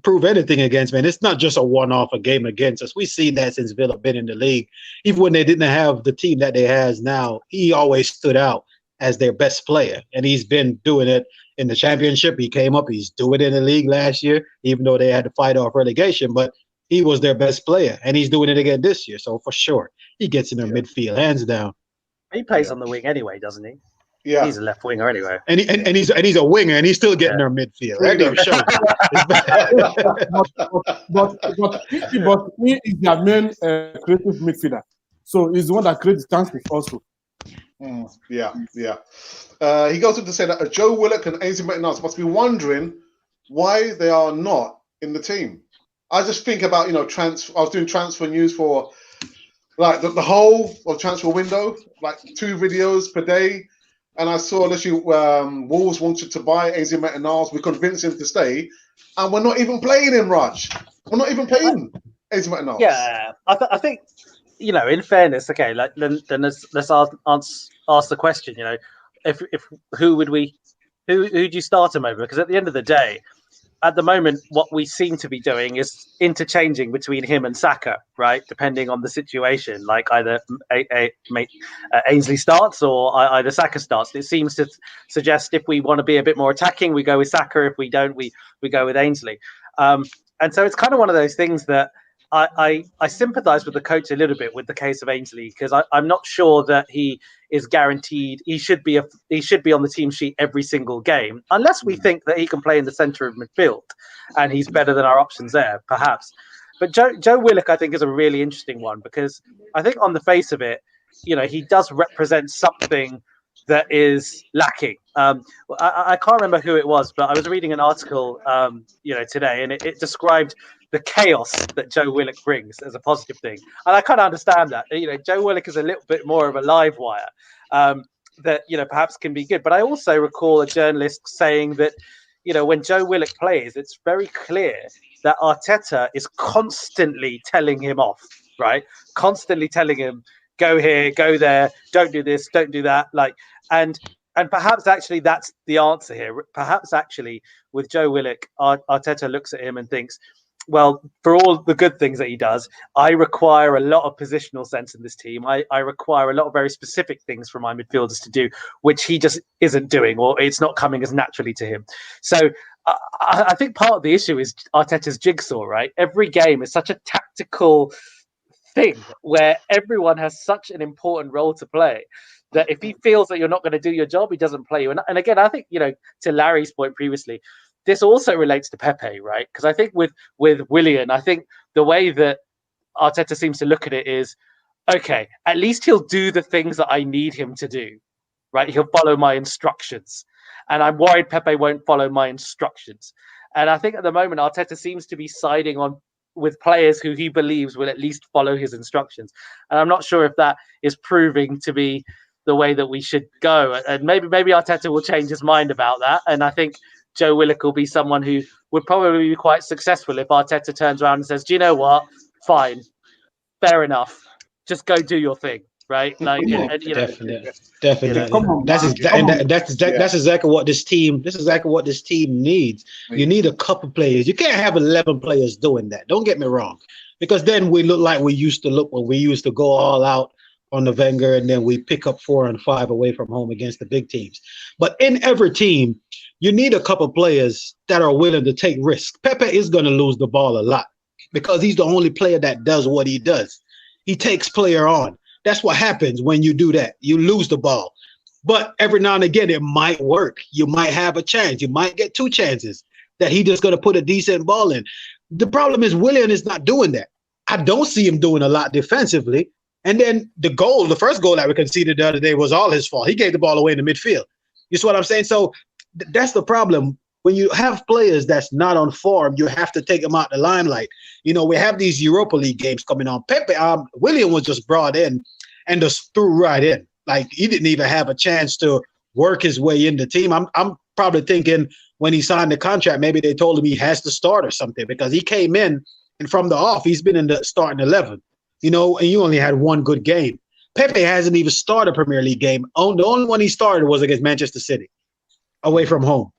S3: prove anything against me. And it's not just a one-off a game against us. We've seen that since Villa been in the league. Even when they didn't have the team that they has now, he always stood out as their best player. And he's been doing it in the championship. He came up, he's doing it in the league last year, even though they had to fight off relegation. But he was their best player, and he's doing it again this year. So for sure, he gets in their midfield, hands down.
S2: He plays on the wing anyway, doesn't he?
S1: Yeah,
S2: he's a left winger anyway,
S3: and he's a winger, and he's still getting their midfield. That goes show.
S4: but he is their main creative midfielder, so he's the one that creates chances also.
S1: Yeah. He goes on to say that Joe Willock and Ainsley Maitland-Niles must be wondering why they are not in the team. I just think about, I was doing transfer news for like the whole of transfer window, like 2 videos per day. And I saw literally Wolves wanted to buy Ainsley Maitland-Niles. We convinced him to stay. And we're not even playing him, Raj. We're not even playing Ainsley Maitland-Niles.
S2: Yeah, I think, in fairness, okay, like then let's ask the question, if who'd you start him over? Because at the end of the day, at the moment, what we seem to be doing is interchanging between him and Saka, right? Depending on the situation, like either Ainsley starts or either Saka starts. It seems to suggest if we want to be a bit more attacking, we go with Saka. If we don't, we go with Ainsley. And so it's kind of one of those things that I sympathise with the coach a little bit with the case of Ainsley, because I'm not sure that he is guaranteed he should be on the team sheet every single game, unless we think that he can play in the centre of midfield and he's better than our options there, perhaps. But Joe Willock, I think, is a really interesting one, because I think on the face of it, he does represent something that is lacking. I can't remember who it was, but I was reading an article, today, and it described the chaos that Joe Willock brings as a positive thing. And I kind of understand that. Joe Willock is a little bit more of a live wire that, perhaps can be good. But I also recall a journalist saying that, when Joe Willock plays, it's very clear that Arteta is constantly telling him off, right? Constantly telling him, go here, go there, don't do this, don't do that. And perhaps actually that's the answer here. Perhaps actually with Joe Willock, Arteta looks at him and thinks, well, for all the good things that he does, I require a lot of positional sense in this team. I require a lot of very specific things from my midfielders to do, which he just isn't doing, or it's not coming as naturally to him. So I think part of the issue is Arteta's jigsaw, right? Every game is such a tactical thing where everyone has such an important role to play that if he feels that you're not going to do your job, he doesn't play you. And again, I think, to Larry's point previously, this also relates to Pepe, right? Because I think with Willian, I think the way that Arteta seems to look at it is, okay, at least he'll do the things that I need him to do, right? He'll follow my instructions. And I'm worried Pepe won't follow my instructions. And I think at the moment, Arteta seems to be siding on with players who he believes will at least follow his instructions. And I'm not sure if that is proving to be the way that we should go. And maybe Arteta will change his mind about that. And I think Joe Willock will be someone who would probably be quite successful if Arteta turns around and says, do you know what? Fine. Fair enough. Just go do your thing. Right?
S3: Definitely. That's exactly what this team needs. You need a couple players. You can't have 11 players doing that. Don't get me wrong. Because then we look like we used to look when we used to go all out on the Wenger, and then we pick up 4 and 5 away from home against the big teams. But in every team, you need a couple players that are willing to take risks. Pepe is going to lose the ball a lot because he's the only player that does what he does. He takes player on. That's what happens when you do that. You lose the ball. But every now and again, it might work. You might have a chance. You might get 2 chances that he just going to put a decent ball in. The problem is Willian is not doing that. I don't see him doing a lot defensively. And then the first goal that we conceded the other day was all his fault. He gave the ball away in the midfield. You see what I'm saying? So that's the problem. When you have players that's not on form, you have to take them out the limelight. We have these Europa League games coming on. Willian was just brought in and just threw right in. Like, he didn't even have a chance to work his way in the team. I'm probably thinking when he signed the contract, maybe they told him he has to start or something, because he came in and from the off, he's been in the starting 11. And you only had 1 good game. Pepe hasn't even started a Premier League game. The only one he started was against Manchester City, away from home.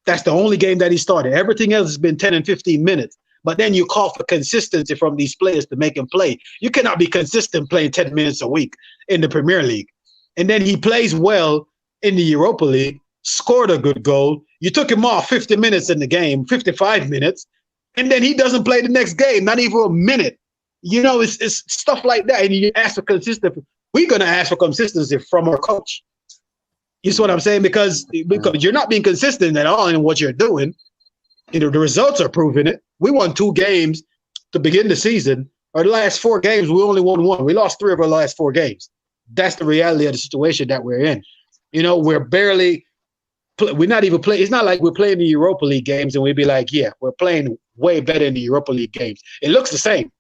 S3: That's the only game that he started. Everything else has been 10 and 15 minutes. But then you call for consistency from these players to make him play. You cannot be consistent playing 10 minutes a week in the Premier League. And then he plays well in the Europa League, scored a good goal. You took him off 50 minutes in the game, 55 minutes, and then he doesn't play the next game, not even a minute. It's stuff like that. And you ask for consistency. We're going to ask for consistency from our coach. You see what I'm saying? Because you're not being consistent at all in what you're doing. You know, the results are proving it. We won 2 games to begin the season. Our last 4 games, we only won 1. We lost 3 of our last 4 games. That's the reality of the situation that we're in. You know, we're not even playing. It's not like we're playing the Europa League games and we'd be like, yeah, we're playing way better in the Europa League games. It looks the same,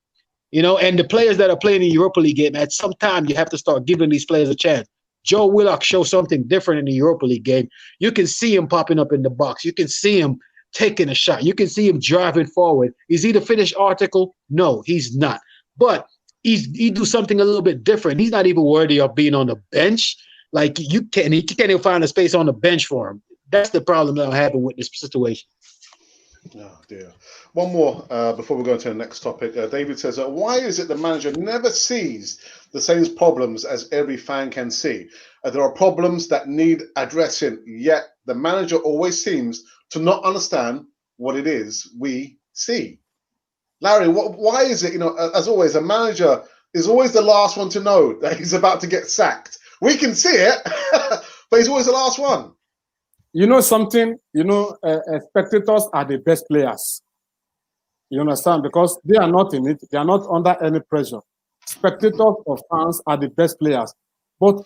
S3: you know, and the players that are playing in the Europa League game, at some time you have to start giving these players a chance. Joe Willock shows something different in the Europa League game. You can see him popping up in the box. You can see him taking a shot. You can see him driving forward. Is he the finished article? No, he's not. But he do something a little bit different. He's not even worthy of being on the bench. Like he can't even find a space on the bench for him. That's the problem that I'm having with this situation.
S1: Oh dear. One more before we go into the next topic. David says, why is it the manager never sees the same problems as every fan can see? There are problems that need addressing, yet the manager always seems to not understand what it is we see. Larry, why is it, you know, as always, a manager is always the last one to know that he's about to get sacked? We can see it, but he's always the last one.
S4: You know something? You know, spectators are the best players. You understand? Because they are not in it. They are not under any pressure. Spectators or fans are the best players. But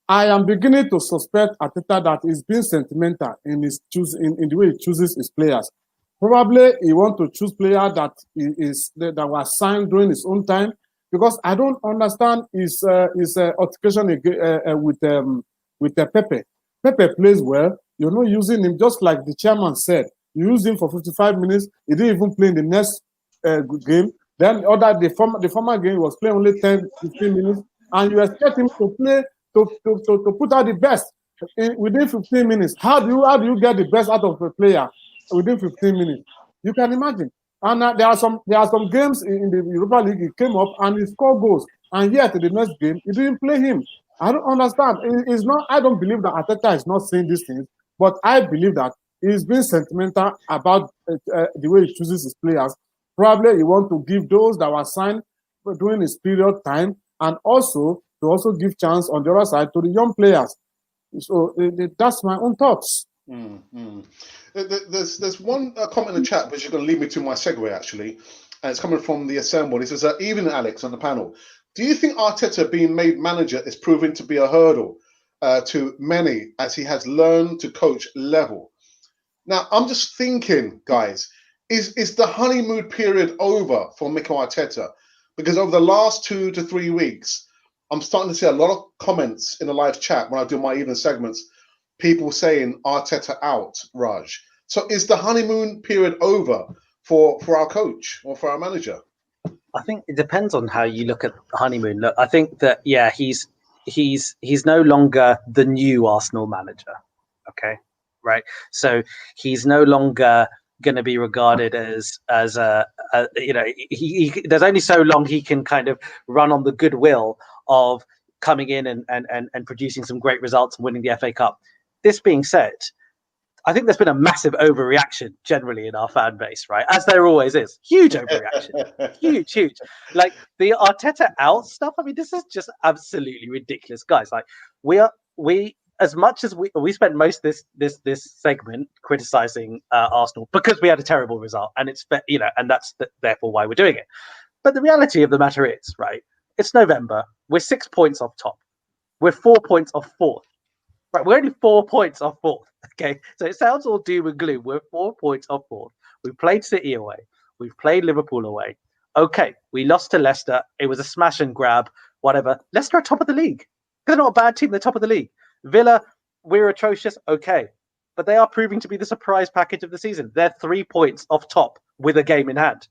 S4: I am beginning to suspect Arteta that he's being sentimental in his in the way he chooses his players. Probably he wants to choose players that were signed during his own time. Because I don't understand his altercation with Pepe. Pepe plays well. You're not using him, just like the chairman said. You use him for 55 minutes. He didn't even play in the next game. Then the former game, he was playing only 10, 15 minutes. And you expect him to play, to put out the best within 15 minutes. How do you get the best out of a player within 15 minutes? You can imagine. And there are some games in the Europa League, he came up and he scored goals. And yet, in the next game, he didn't play him. I don't understand. I don't believe that Arteta is not saying these things, but I believe that he's being sentimental about the way he chooses his players. Probably he wants to give those that were signed during his period time, and also to give chance on the other side to the young players. So that's my own thoughts.
S1: There's one comment in the chat which is going to lead me to my segue, actually, and it's coming from the Assemble. He says, even Alex on the panel, do you think Arteta being made manager is proving to be a hurdle to many as he has learned to coach level? Now, I'm just thinking, guys, is the honeymoon period over for Mikel Arteta? Because over the last 2 to 3 weeks, I'm starting to see a lot of comments in the live chat when I do my evening segments, people saying Arteta out, Raj. So is the honeymoon period over for our coach or for our manager?
S2: I think it depends on how you look at the honeymoon. Look, I think that, yeah, he's no longer the new Arsenal manager. Okay, right. So he's no longer going to be regarded as you know, there's only so long he can kind of run on the goodwill of coming in and producing some great results and winning the FA Cup. This being said, I think there's been a massive overreaction generally in our fan base, right? As there always is. Huge overreaction. huge. Like the Arteta out stuff. I mean, this is just absolutely ridiculous, guys. Like we as much as we spent most of this segment criticizing Arsenal because we had a terrible result, and it's, you know, and that's therefore why we're doing it. But the reality of the matter is, right? It's November. We're 6 points off top. We're 4 points off fourth. Right, we're only 4 points off fourth. Okay, so it sounds all doom and gloom. We're 4 points off fourth. We've played City away. We've played Liverpool away. Okay, we lost to Leicester. It was a smash and grab, whatever. Leicester are top of the league. They're not a bad team. They're top of the league. Villa, we're atrocious. Okay, but they are proving to be the surprise package of the season. They're 3 points off top with a game in hand.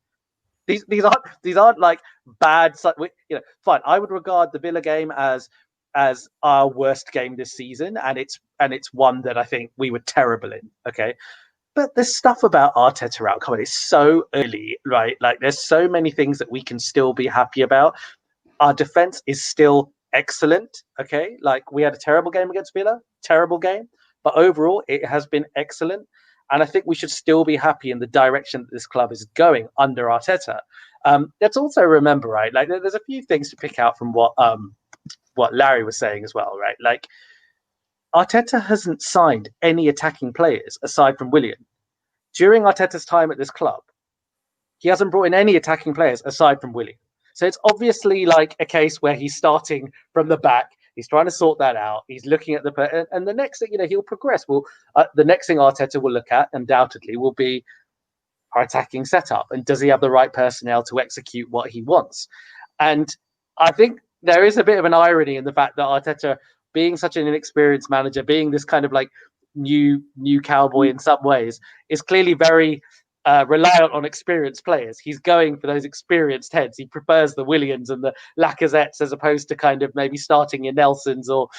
S2: These aren't like bad. You know, fine. I would regard the Villa game as our worst game this season, and it's one that I think we were terrible in. Okay, but there's stuff about Arteta outcome. It's so early, right? Like there's so many things that we can still be happy about. Our defense is still excellent. Okay, like we had a terrible game against Villa, terrible game, but overall it has been excellent. And I think we should still be happy in the direction that this club is going under Arteta. Let's also remember, right? Like there's a few things to pick out from what Larry was saying as well, right? Like Arteta hasn't signed any attacking players aside from Willian. During Arteta's time at this club, he hasn't brought in any attacking players aside from Willian. So it's obviously like a case where he's starting from the back. He's trying to sort that out. He's looking at and the next thing, he'll progress. Well, the next thing Arteta will look at, undoubtedly, will be our attacking setup. And does he have the right personnel to execute what he wants? And I think there is a bit of an irony in the fact that Arteta, being such an inexperienced manager, being this kind of like new cowboy in some ways, is clearly very reliant on experienced players. He's going for those experienced heads. He prefers the Williams and the Lacazettes as opposed to kind of maybe starting your Nelsons or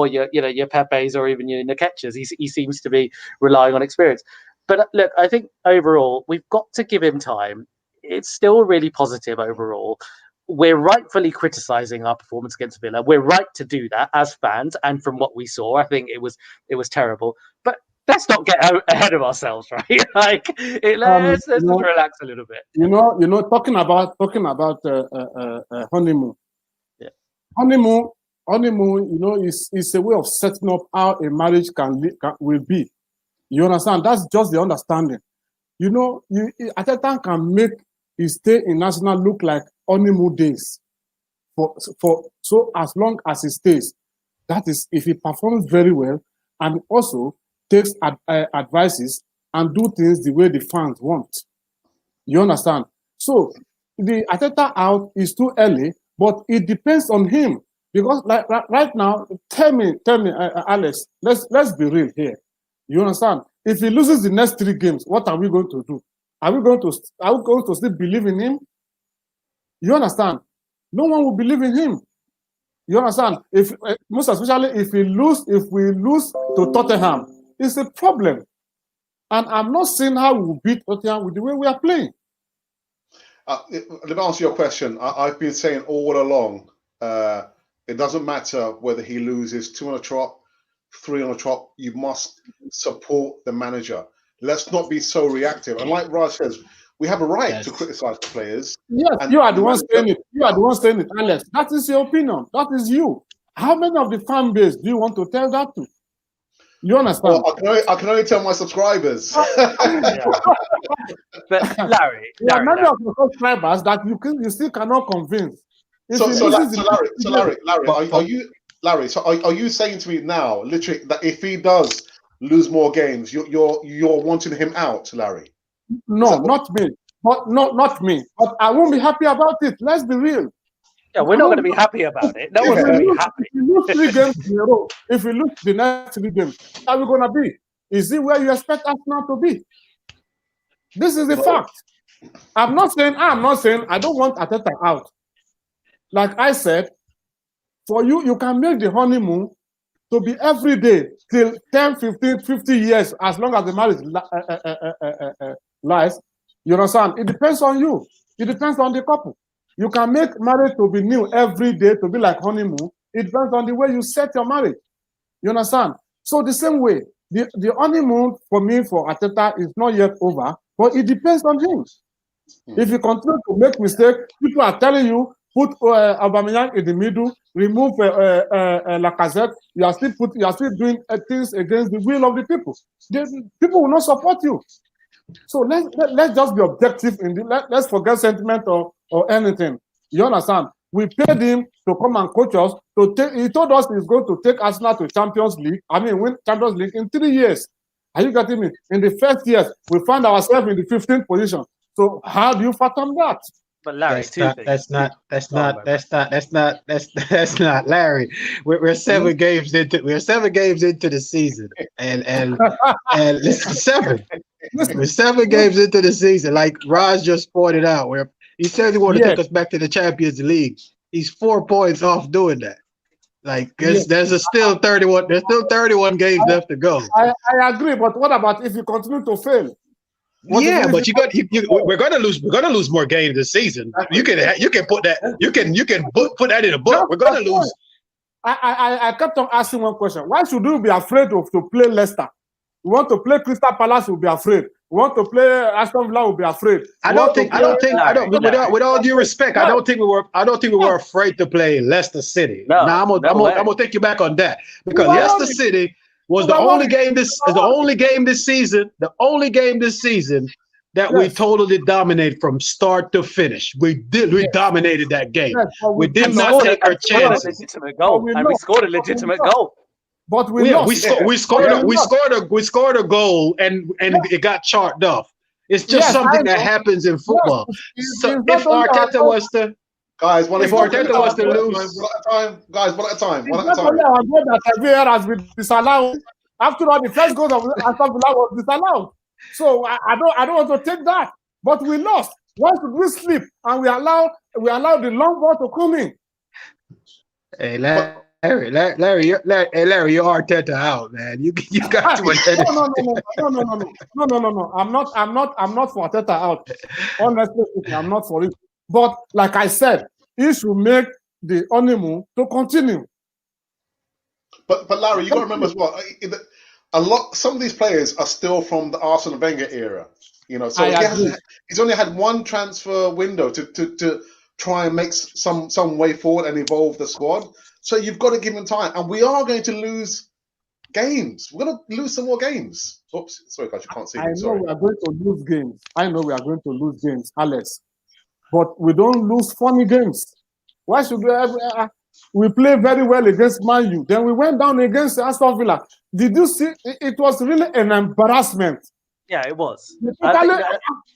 S2: your Pepes or even your Nketiahs. He seems to be relying on experience. But look, I think overall we've got to give him time. It's still really positive overall. We're rightfully criticising our performance against Villa. We're right to do that as fans, and from what we saw, I think it was terrible. But let's not get ahead of ourselves, right? Let's just relax a little bit.
S4: Talking about honeymoon.
S2: Yeah.
S4: Honeymoon. Is a way of setting up how a marriage will be. You understand? That's just the understanding. Arteta can make his stay in national look like honeymoon days for so as long as he stays. That is, if he performs very well and also takes advices and do things the way the fans want. You understand? So the Arteta out is too early, but it depends on him, because like right now, tell me, Alex, let's be real here. You understand? If he loses the next 3 games, what are we going to do? Are we going to still believe in him? You understand? No one will believe in him. You understand? If most especially if we lose to Tottenham, it's a problem. And I'm not seeing how we will beat Tottenham with the way we are playing.
S1: Let me answer your question. I've been saying all along, it doesn't matter whether he loses 2 on a trot, 3 on a trot. You must support the manager. Let's not be so reactive. And like Raj says, we have a right to criticize the players.
S4: Yes, you are the one saying it. You are the one saying it, Alex. That is your opinion. That is you. How many of the fan base do you want to tell that to? You understand?
S1: Well, I can only tell my subscribers.
S2: But Larry,
S4: there are many of the subscribers that you still cannot convince.
S1: Larry, are you saying to me now, literally, that if he does lose more games, you're wanting him out, Larry?
S4: No, not me. Not me. But I won't be happy about it. Let's be real.
S2: Yeah, we're not going to be happy about it. No one's going to be happy.
S4: If we lose 3 games in a row, if we lose the next 3 games, how are we going to be? Is it where you expect us now to be? This is a fact. I'm not saying I don't want Arteta out. Like I said, for you can make the honeymoon to be every day till 10, 15, 50 years, as long as the marriage lies. You understand? It depends on you. It depends on the couple. You can make marriage to be new every day, to be like honeymoon. It depends on the way you set your marriage. You understand? So the same way, the honeymoon for me, for Arteta, is not yet over, but it depends on him. If you continue to make mistakes, people are telling you, put Aubameyang in the middle, remove Lacazette. You are still doing things against the will of the people. People will not support you. So let's just be objective let's forget sentiment or anything. You understand? We paid him to come and coach us. He told us he's going to take Arsenal to Champions League. Win Champions League in 3 years. Are you getting me? In the first years, we found ourselves in the 15th position. So how do you fathom that?
S2: But Larry,
S3: that's not Larry. We're 7 games into the season, and listen, 7. We're 7 games into the season. Like Raj just pointed out, where he said he wanted to take us back to the Champions League. He's 4 points off doing that. Like there's still 31 games left to go.
S4: I agree, but what about if you continue to fail?
S3: But we're gonna lose more games this season. You can put that put that in a book. We're gonna lose.
S4: I kept on asking one question. Why should we be afraid to play Leicester? We want to play Crystal Palace, we'll be afraid. We want to play Aston Villa, we'll be afraid. With
S3: all due respect, I don't think we were afraid to play Leicester City. I'm gonna take you back on that, because was the only game this season that we totally dominated from start to finish. We dominated that game.
S4: Yes,
S3: we did not take our chances.
S2: We scored a legitimate goal.
S4: But we lost.
S3: We scored a goal and it got chalked off. It's just something that happens in football. So if Arteta was to
S1: Guys,
S3: if Arteta was to lose,
S1: one at a time.
S4: That VAR has been disallowed. After all, the first goal of Aston Villa was disallowed. So I don't want to take that. But we lost. Why should we sleep and we allow the long ball to come in?
S3: Hey, Larry, you're Arteta out, man. You got to attend.
S4: No. I'm not for Arteta out. Honestly, I'm not for it. But like I said, he should make the honeymoon to continue.
S1: But Larry, you got to remember as well. Some of these players are still from the Arsene Wenger era. You know, so he's only had one transfer window to try and make some way forward and evolve the squad. So you've got to give him time, and we are going to lose games. We're going to lose some more games. Oops, sorry guys, you can't see me.
S4: I know we are going to lose games. Alex, but we don't lose funny games. Why should we ever? We play very well against Man U. Then we went down against Aston Villa. Did you see? It was really an embarrassment.
S2: Yeah, it was.
S4: If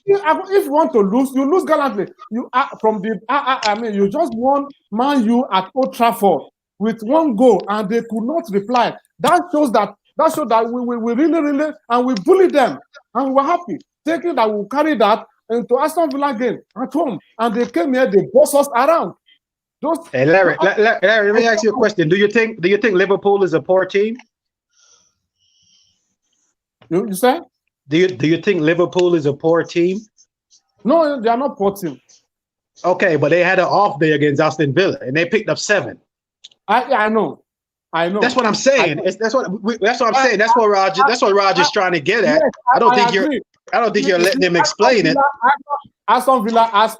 S4: you want to lose, you lose gallantly. You you just won Man U at Old Trafford with one goal, and they could not reply. That shows that we really and we bullied them, and we were happy, thinking that we'll carry that into Aston Villa game at home, and they came here, they boss us around.
S3: Hey Larry, let me ask you a question. Do you think Liverpool is a poor team?
S4: You say?
S3: Do you think Liverpool is a poor team?
S4: No, they are not poor team.
S3: Okay, but they had an off day against Aston Villa, and they picked up 7.
S4: I know.
S3: That's what I'm saying. That's what I'm saying. That's what Roger's trying to get at.
S4: Yes,
S3: I don't think you're letting them explain it.
S4: Aston Villa has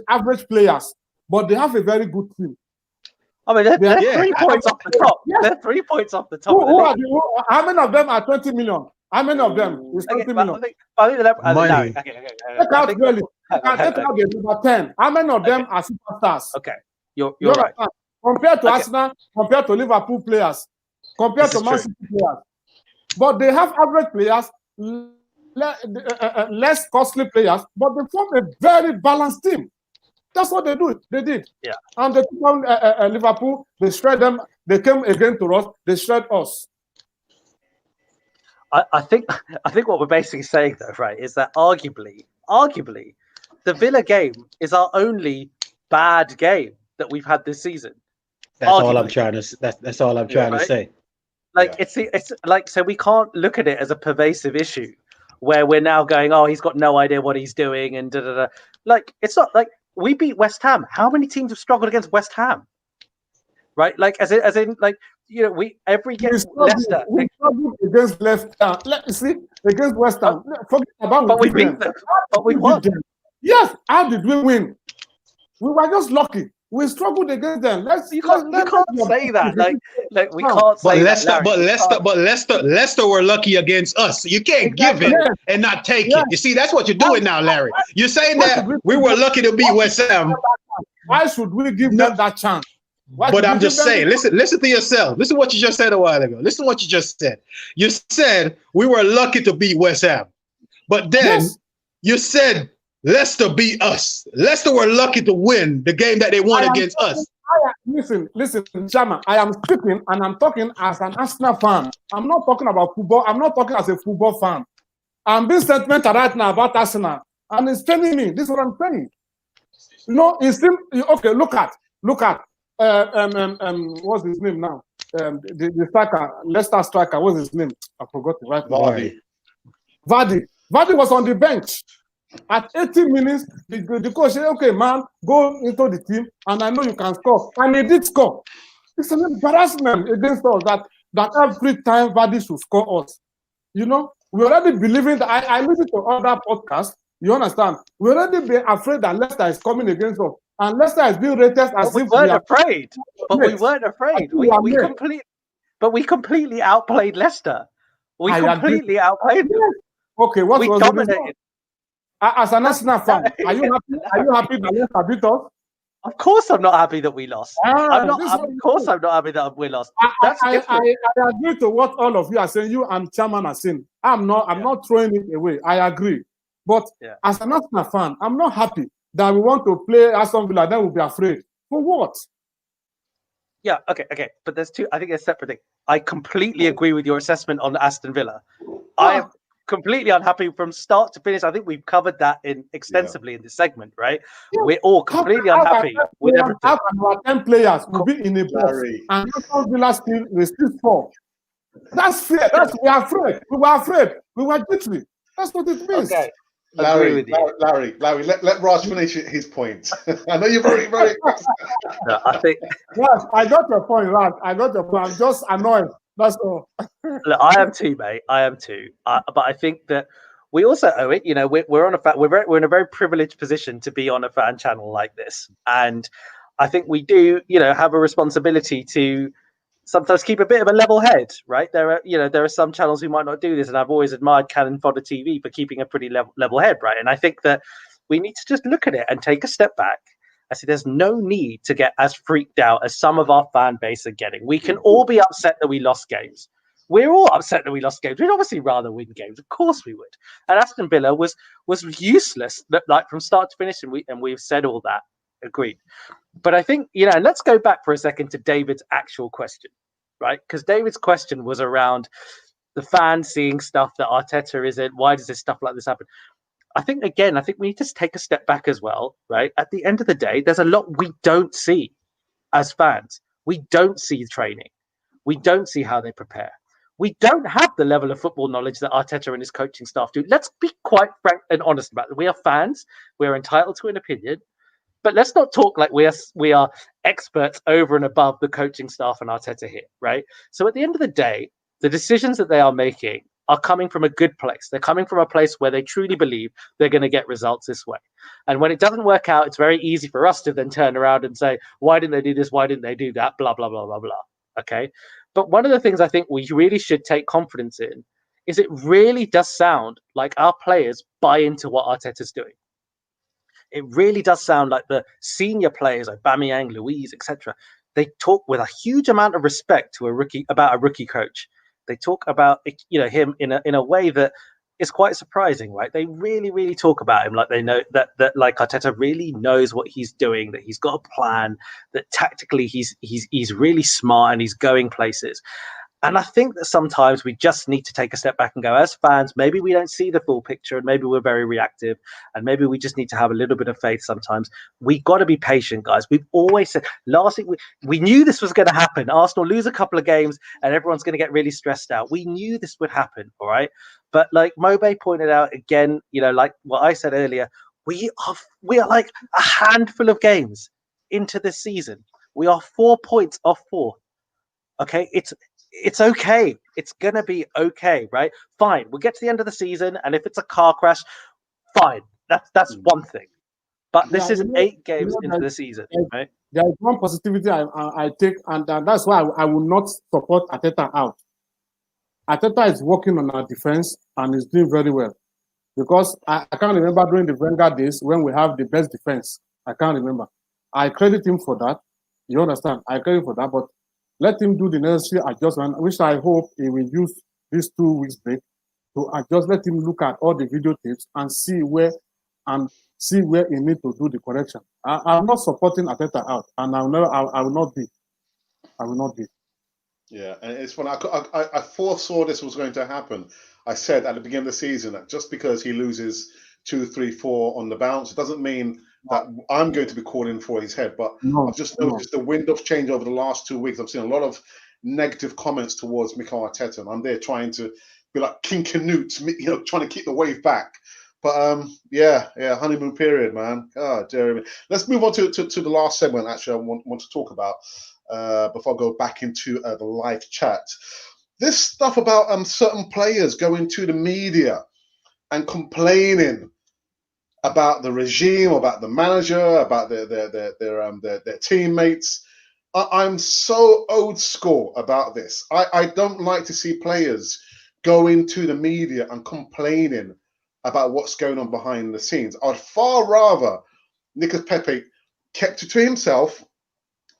S4: average players, but they have a very good team.
S2: I mean, they're 3 points off the top. Yeah. They're 3 points off the top.
S4: How many of them are 20 million? How many of them is 20 million?
S2: Take out
S4: the number 10. How many of them are superstars?
S2: Okay, you're right.
S4: Compared to Arsenal, compared to Liverpool players, compared to Man City players. But they have average players, less costly players, but they form a very balanced team. That's what they do. They did.
S2: Yeah.
S4: And they took on Liverpool, they shred them, they came again to us, they shred us.
S2: I think what we're basically saying though, right, is that arguably, the Villa game is our only bad game that we've had this season.
S3: That's all I'm trying to. That's all I'm trying to say.
S2: Like it's like, so we can't look at it as a pervasive issue where we're now going, oh, he's got no idea what he's doing and da da da. Like it's not like we beat West Ham. How many teams have struggled against West Ham? Right, like as in like. You know, Leicester.
S4: We struggled against Leicester. Against West Ham. Forget about
S2: but we beat them. But we won.
S4: Yes, how did we win? We were just lucky. We struggled against them.
S2: You can't say that. Like we can't say that.
S3: But Leicester were lucky against us. So you can't give it and not take it. You see, that's what you're doing now, Larry. You're saying that we were lucky to beat West Ham.
S4: Why should we give them that chance?
S3: But I'm just saying, listen to yourself. Listen to what you just said a while ago. Listen to what you just said. You said we were lucky to beat West Ham. But then you said Leicester beat us. Leicester were lucky to win the game that they won against us.
S4: Listen, Chama, I am speaking and I'm talking as an Arsenal fan. I'm not talking about football. I'm not talking as a football fan. I'm being sentimental right now about Arsenal. And it's telling me, this is what I'm saying. You know, it's still, okay, look at. What's his name now? The striker, Leicester striker. What's his name? I forgot it right now. Vardy was on the bench at 80 minutes. The coach said, "Okay, man, go into the team, and I know you can score." And he did score. It's an embarrassment against us that every time Vardy should score us. You know, we already believing that. I listen to other podcasts. You understand? We already be afraid that Leicester is coming against us. And Leicester is being rated as
S2: we weren't afraid. But we weren't afraid. We completely. but we completely outplayed Leicester. We completely outplayed them.
S4: Okay, what
S2: we
S4: was
S2: dominated.
S4: the result? As an Arsenal fan, are you happy? Are you happy that Leicester beat us?
S2: Of course, I'm not happy that we lost. I'm not happy that we lost.
S4: I agree to what all of you are saying. You and Chairman are saying. I'm not throwing it away. I agree. But as an Arsenal fan, I'm not happy that we want to play Aston Villa. Then we'll be afraid. For what?
S2: Yeah, okay. But there's two. I think there's separate things. I completely agree with your assessment on Aston Villa. I am completely unhappy from start to finish. I think we've covered that extensively in this segment, right? Yeah. We're all completely unhappy with everything.
S4: How can our 10 players will be in a box and Aston Villa still 4? That's fair. We are afraid. We were afraid. We were jittery. That's what it means.
S2: Okay.
S1: Larry, let Raj finish his point. I know you're very, very.
S2: No, I think.
S4: Raj, I got your point, Raj. I got your point. I'm just annoyed. That's all.
S2: Look, I am too, mate. I am too. But I think that we also owe it. You know, we're on we're in a very privileged position to be on a fan channel like this, and I think we do, have a responsibility to sometimes keep a bit of a level head, right? There are some channels who might not do this, and I've always admired Cannon Fodder TV for keeping a pretty level head, right? And I think that we need to just look at it and take a step back. I see there's no need to get as freaked out as some of our fan base are getting. We can all be upset that we lost games. We're all upset that we lost games. We'd obviously rather win games. Of course we would. And Aston Villa was useless, like from start to finish, and we've said all that. Agreed. But I think, and let's go back for a second to David's actual question, right? Because David's question was around the fans seeing stuff that Arteta isn't. Why does this stuff like this happen? I think we need to take a step back as well, right? At the end of the day, there's a lot we don't see as fans. We don't see training. We don't see how they prepare. We don't have the level of football knowledge that Arteta and his coaching staff do. Let's be quite frank and honest about it. We are fans. We're entitled to an opinion. But let's not talk like we are experts over and above the coaching staff and Arteta here, right? So at the end of the day, the decisions that they are making are coming from a good place. They're coming from a place where they truly believe they're going to get results this way. And when it doesn't work out, it's very easy for us to then turn around and say, why didn't they do this? Why didn't they do that? Blah, blah, blah, blah, blah. Okay. But one of the things I think we really should take confidence in is it really does sound like our players buy into what Arteta's doing. It really does sound like the senior players, like Aubameyang, Luiz, etc. They talk with a huge amount of respect to a rookie coach. They talk about him in a way that is quite surprising, right? They really, really talk about him like they know that like Arteta really knows what he's doing, that he's got a plan, that tactically he's really smart and he's going places. And I think that sometimes we just need to take a step back and go, as fans, maybe we don't see the full picture and maybe we're very reactive and maybe we just need to have a little bit of faith sometimes. We got to be patient, guys. We've always said, last week, we knew this was going to happen. Arsenal lose a couple of games and everyone's going to get really stressed out. We knew this would happen, all right? But like Mobe pointed out again, like what I said earlier, we are like a handful of games into this season. We are 4 points off 4. Okay, it's okay. It's going to be okay, right? Fine. We'll get to the end of the season, and if it's a car crash, fine. That's one thing. But this is 8 games into the season, right?
S4: There is one positivity I take, and that's why I will not support Arteta out. Arteta is working on our defense, and is doing very well. Because I can't remember during the Wenger days when we have the best defense. I can't remember. I credit him for that. You understand? I credit him for that, but let him do the necessary adjustment, which I hope he will use these 2 weeks break to adjust. Let him look at all the video tapes and see where he needs to do the correction. I'm not supporting Arteta out, and I will not be. I will not be.
S1: Yeah, and it's funny. I foresaw this was going to happen. I said at the beginning of the season that just because he loses 2, 3, 4 on the bounce, it doesn't mean that I'm going to be calling for his head. But I've just noticed the wind of change over the last 2 weeks. I've seen a lot of negative comments towards Mikel Arteta, and I'm there trying to be like King Canute, trying to keep the wave back. But yeah, honeymoon period, man. Oh, Jeremy. Let's move on to the last segment. Actually, I want to talk about before I go back into the live chat. This stuff about certain players going to the media and complaining about the regime, about the manager, about their teammates. I'm so old school about this. I don't like to see players go into the media and complaining about what's going on behind the scenes. I'd far rather Nicolas Pepe kept it to himself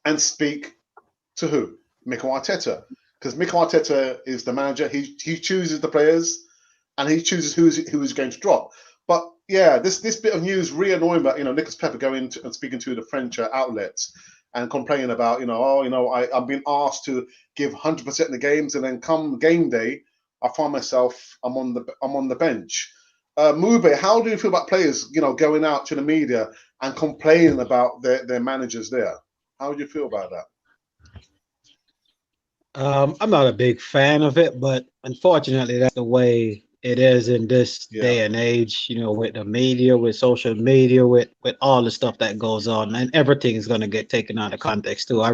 S1: and speak to who? Mikel Arteta. Because Mikel Arteta is the manager. He chooses the players and he chooses who is going to drop. But yeah, this bit of news really annoying me. Nicolas Pepe going to and speaking to the French outlets and complaining about, I've been asked to give 100% in the games, and then come game day, I find myself I'm on the bench. Mube, how do you feel about players, going out to the media and complaining about their managers there? How do you feel about that?
S3: I'm not a big fan of it, but unfortunately, that's the way it is in this day and age. With the media, with social media, with all the stuff that goes on, and everything is going to get taken out of context too. I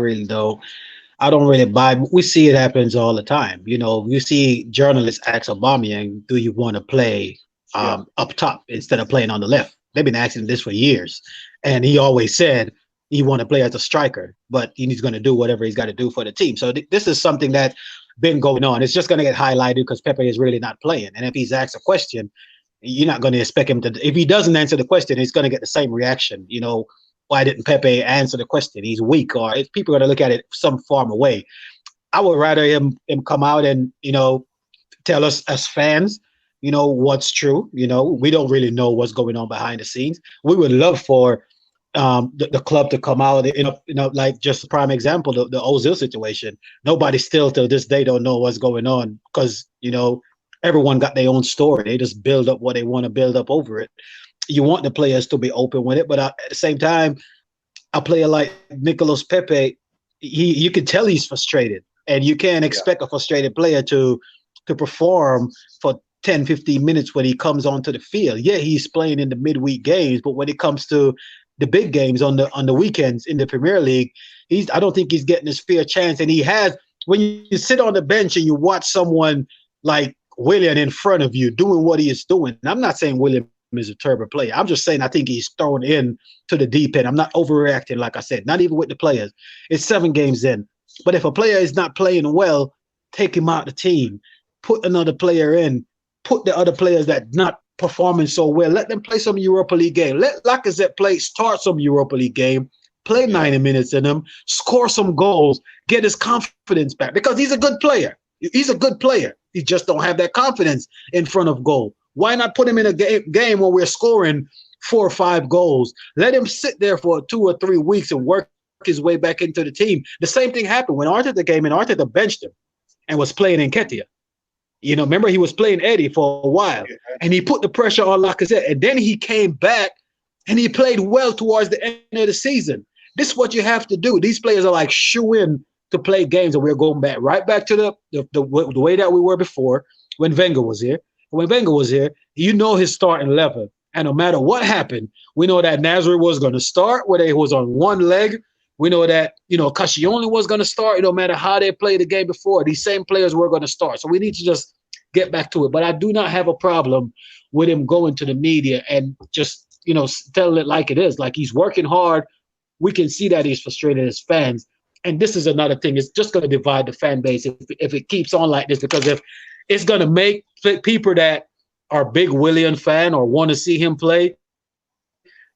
S3: don't really buy. We see it happens all the time. You see journalists ask Aubameyang, "Do you want to play up top instead of playing on the left?" They've been asking this for years, and he always said he want to play as a striker, but he's going to do whatever he's got to do for the team. So this is something that's been going on. It's just going to get highlighted because Pepe is really not playing. And if he's asked a question, you're not going to expect him to. If he doesn't answer the question, he's going to get the same reaction. Why didn't Pepe answer the question? He's weak, or if people are going to look at it some form of way. I would rather him come out and tell us as fans, what's true. We don't really know what's going on behind the scenes. We would love for the club to come out, like just a prime example, the Ozil situation. Nobody still till this day don't know what's going on because, everyone got their own story. They just build up what they want to build up over it. You want the players to be open with it, but at the same time, a player like Nicolas Pepe, you can tell he's frustrated, and you can't expect a frustrated player to perform for 10, 15 minutes when he comes onto the field. Yeah, he's playing in the midweek games, but when it comes to the big games on the weekends in the Premier League, I don't think he's getting his fair chance. And he has, when you sit on the bench and you watch someone like Willian in front of you doing what he is doing. And I'm not saying Willian is a terrible player. I'm just saying I think he's thrown in to the deep end. I'm not overreacting, like I said, not even with the players. It's 7 games in. But if a player is not playing well, take him out of the team, put another player in, put the other players that not performing so well, let them play some Europa League game. Let Lacazette start some Europa League game, play 90 minutes in them, score some goals, get his confidence back, because he's a good player. He's a good player. He just don't have that confidence in front of goal. Why not put him in a game where we're scoring 4 or 5 goals? Let him sit there for 2 or 3 weeks and work his way back into the team. The same thing happened when Arteta came in. Arteta benched him and was playing Nketiah. Remember he was playing Eddie for a while, and he put the pressure on Lacazette, and then he came back and he played well towards the end of the season. This is what you have to do. These players are like shoe-in to play games, and we're going back to the way that we were before when Wenger was here. When Wenger was here, his starting 11, and no matter what happened, we know that Nazareth was going to start, whether it was on one leg. We know that, Cascione was going to start. No matter how they played the game before, these same players were going to start. So we need to just get back to it. But I do not have a problem with him going to the media and just, telling it like it is. Like, he's working hard. We can see that he's frustrated as fans. And this is another thing. It's just going to divide the fan base if it keeps on like this, because if it's going to make people that are big Willian fan or want to see him play,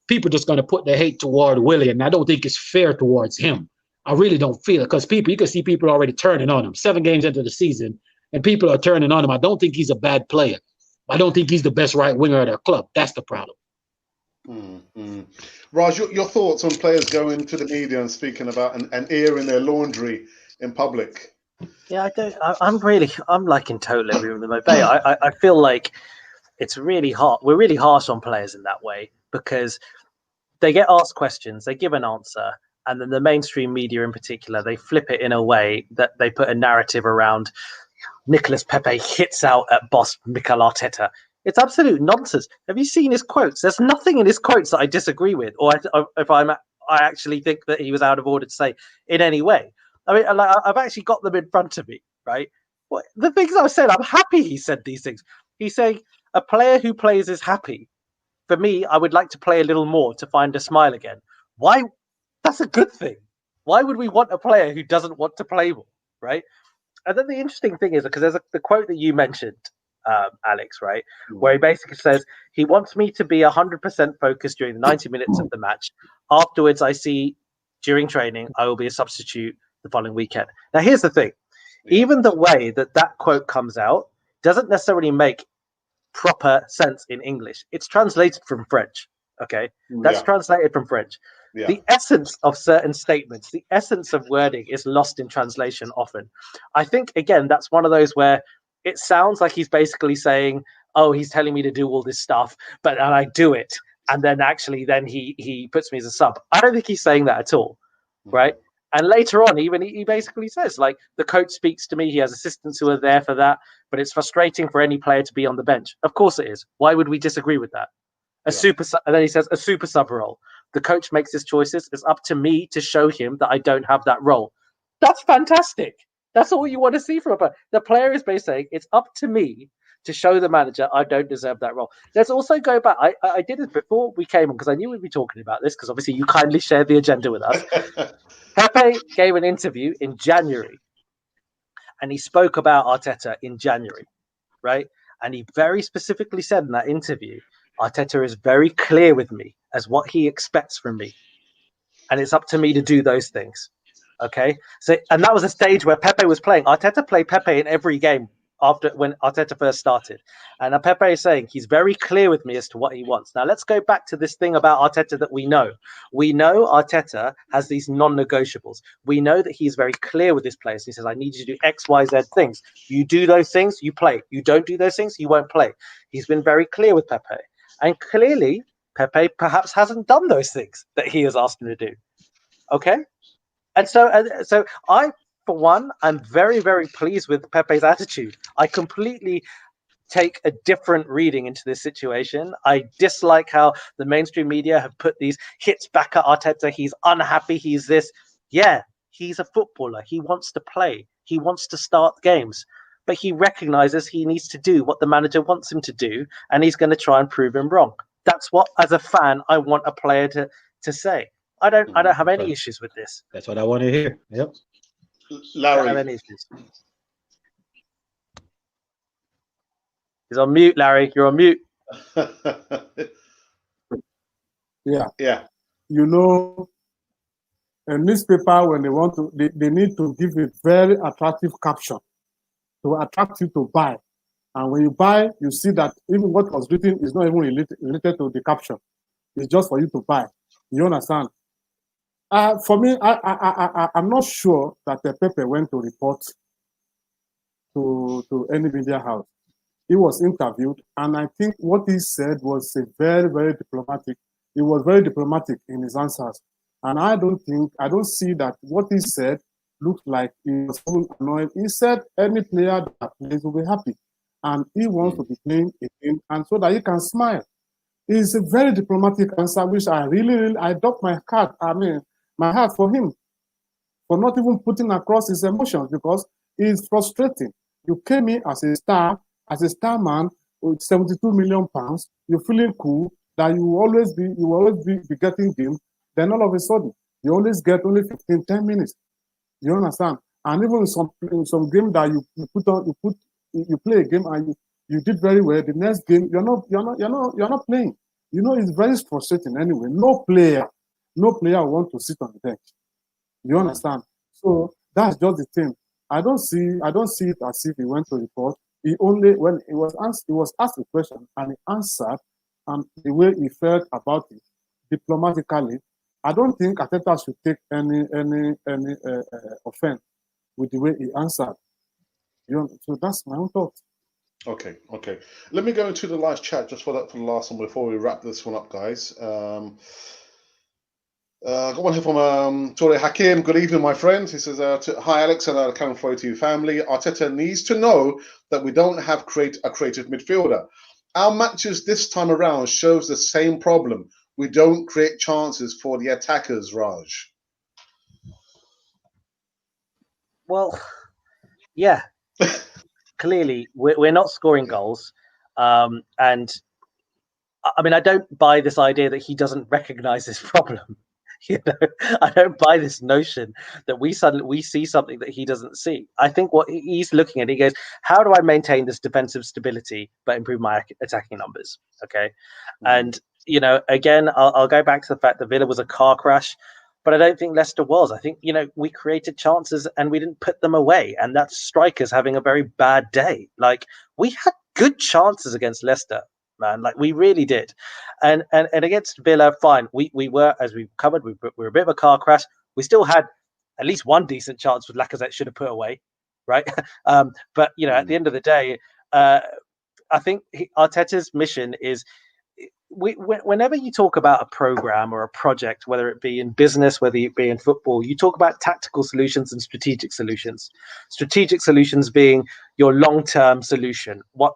S3: people just going to put their hate toward Willian. And I don't think it's fair towards him. I really don't feel it, because you can see people already turning on him 7 games into the season, and people are turning on him. I don't think he's a bad player. I don't think he's the best right winger at our club. That's the problem.
S1: Raj, your thoughts on players going to the media and speaking about and airing their laundry in public?
S2: Yeah, I'm like in total agreement with Mobay. I feel like it's really hard. We're really harsh on players in that way, because they get asked questions, they give an answer, and then the mainstream media in particular, they flip it in a way that they put a narrative around Nicolas Pepe hits out at boss Mikel Arteta. It's absolute nonsense. Have you seen his quotes? There's nothing in his quotes that I disagree with, or I actually think that he was out of order to say in any way. I mean, I've actually got them in front of me, right? Well, the things I've said, I'm happy he said these things. He's saying a player who plays is happy. For me, I would like to play a little more to find a smile again. Why? That's a good thing. Why would we want a player who doesn't want to play more, right? And then the interesting thing is, because there's the quote that you mentioned, Alex, right? Where he basically says, he wants me to be 100% focused during the 90 minutes of the match. Afterwards, I see during training, I will be a substitute the following weekend. Now, here's the thing. Even the way that that quote comes out doesn't necessarily make proper sense in English. It's translated from French. Okay. That's translated from French. The essence of certain statements, the essence of wording is lost in translation often. I think, again, that's one of those where it sounds like he's basically saying, oh, he's telling me to do all this stuff, and I do it. And then actually then he puts me as a sub. I don't think he's saying that at all. Right. And later on, even he basically says, like, the coach speaks to me. He has assistants who are there for that. But it's frustrating for any player to be on the bench. Of course it is. Why would we disagree with that? And then he says, a super sub role. The coach makes his choices. It's up to me to show him that I don't have that role. That's fantastic. That's all you want to see from a player. The player is basically saying, it's up to me to show the manager I don't deserve that role. Let's also go back. I did it before we came on because I knew we'd be talking about this because obviously you kindly shared the agenda with us. Pepe gave an interview in January and he spoke about Arteta in January, right? And he very specifically said in that interview, Arteta is very clear with me as what he expects from me. And it's up to me to do those things. Okay. So, and that was a stage where Pepe was playing. Arteta played Pepe in every game after when Arteta first started. And Pepe is saying he's very clear with me as to what he wants. Now let's go back to this thing about Arteta that we know. We know Arteta has these non-negotiables. We know that he's very clear with his players. He says, I need you to do X, Y, Z things. You do those things, you play. You don't do those things, you won't play. He's been very clear with Pepe. And clearly, Pepe perhaps hasn't done those things that he has asked him to do. Okay? And so I, for one, I'm very, very pleased with Pepe's attitude. I completely take a different reading into this situation. I dislike how the mainstream media have put these hits back at Arteta. He's unhappy. He's this. Yeah, he's a footballer. He wants to play. He wants to start games. But he recognizes he needs to do what the manager wants him to do, and he's going to try and prove him wrong. That's what, as a fan, I want a player to say. I don't have any issues with this.
S3: That's what I want to hear. Yep.
S1: Larry.
S2: I don't have any issues. He's on mute, Larry. You're on mute.
S4: Yeah. You know, a newspaper, when they want to, they need to give a very attractive caption to attract you to buy. And when you buy, you see that even what was written is not even related to the caption. It's just for you to buy. You understand? For me, I'm not sure that the Pepe went to report to any media house. He was interviewed, and I think what he said was very, very diplomatic. He was very diplomatic in his answers. And I don't see that what he said looked like he was annoyed. He said any player that plays will be happy. And he wants to be playing again, and so that he can smile. It's a very diplomatic answer, which I really, I dock my heart for him, for not even putting across his emotions, because it's frustrating. You came in as a star man with 72 million pounds. You're feeling cool that you will always be getting games. Then all of a sudden, you always get only 15, 10 minutes. You understand? And even in some game that you play a game and you did very well. The next game, you're not playing. You know, it's very frustrating anyway. No player wants to sit on the bench. You understand? So that's just the thing. I don't see it as if he went to report. When he was asked a question and he answered, and the way he felt about it diplomatically. I don't think Arteta should take any offense with the way he answered. So that's my own thought.
S1: Okay. Let me go into the live chat just for the last one before we wrap this one up, guys. Got one here from Tore Hakim. Good evening, my friend. He says, hi, Alex, and I'll come for to your family. Arteta needs to know that we don't have a creative midfielder. Our matches this time around shows the same problem. We don't create chances for the attackers, Raj.
S2: Well, yeah. Clearly, we're not scoring goals. And I mean, I don't buy this idea that he doesn't recognize this problem. I don't buy this notion that we see something that he doesn't see. I think what he's looking at, he goes, how do I maintain this defensive stability but improve my attacking numbers? Okay, and again, I'll go back to the fact that Villa was a car crash, but I don't think Leicester was. I think we created chances and we didn't put them away, and that's strikers having a very bad day. Like, we had good chances against Leicester, man. Like, we really did. And against Villa, fine. We were, as we've covered, we were a bit of a car crash. We still had at least one decent chance with Lacazette should have put away, right? But at the end of the day, I think Arteta's mission is, whenever you talk about a program or a project, whether it be in business, whether it be in football, you talk about tactical solutions and strategic solutions. Strategic solutions being your long-term solution, what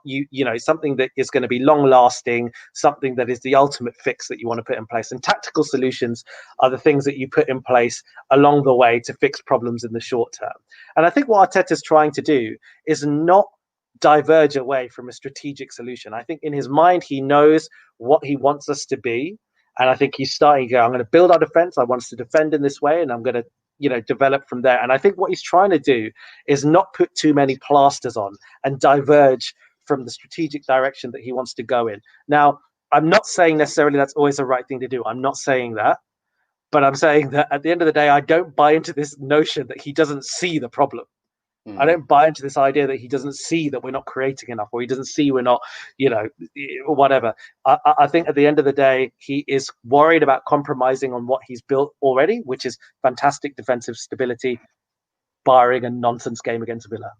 S2: something that is going to be long-lasting, something that is the ultimate fix that you want to put in place. And tactical solutions are the things that you put in place along the way to fix problems in the short term. And I think what Arteta is trying to do is not diverge away from a strategic solution. I think in his mind, he knows what he wants us to be. And I think he's starting to go, I'm going to build our defense. I want us to defend in this way. And I'm going to, develop from there. And I think what he's trying to do is not put too many plasters on and diverge from the strategic direction that he wants to go in. Now, I'm not saying necessarily that's always the right thing to do. I'm not saying that. But I'm saying that at the end of the day, I don't buy into this notion that he doesn't see the problem. I don't buy into this idea that he doesn't see that we're not creating enough, or he doesn't see we're not, whatever. I think at the end of the day, he is worried about compromising on what he's built already, which is fantastic defensive stability, barring a nonsense game against Villa.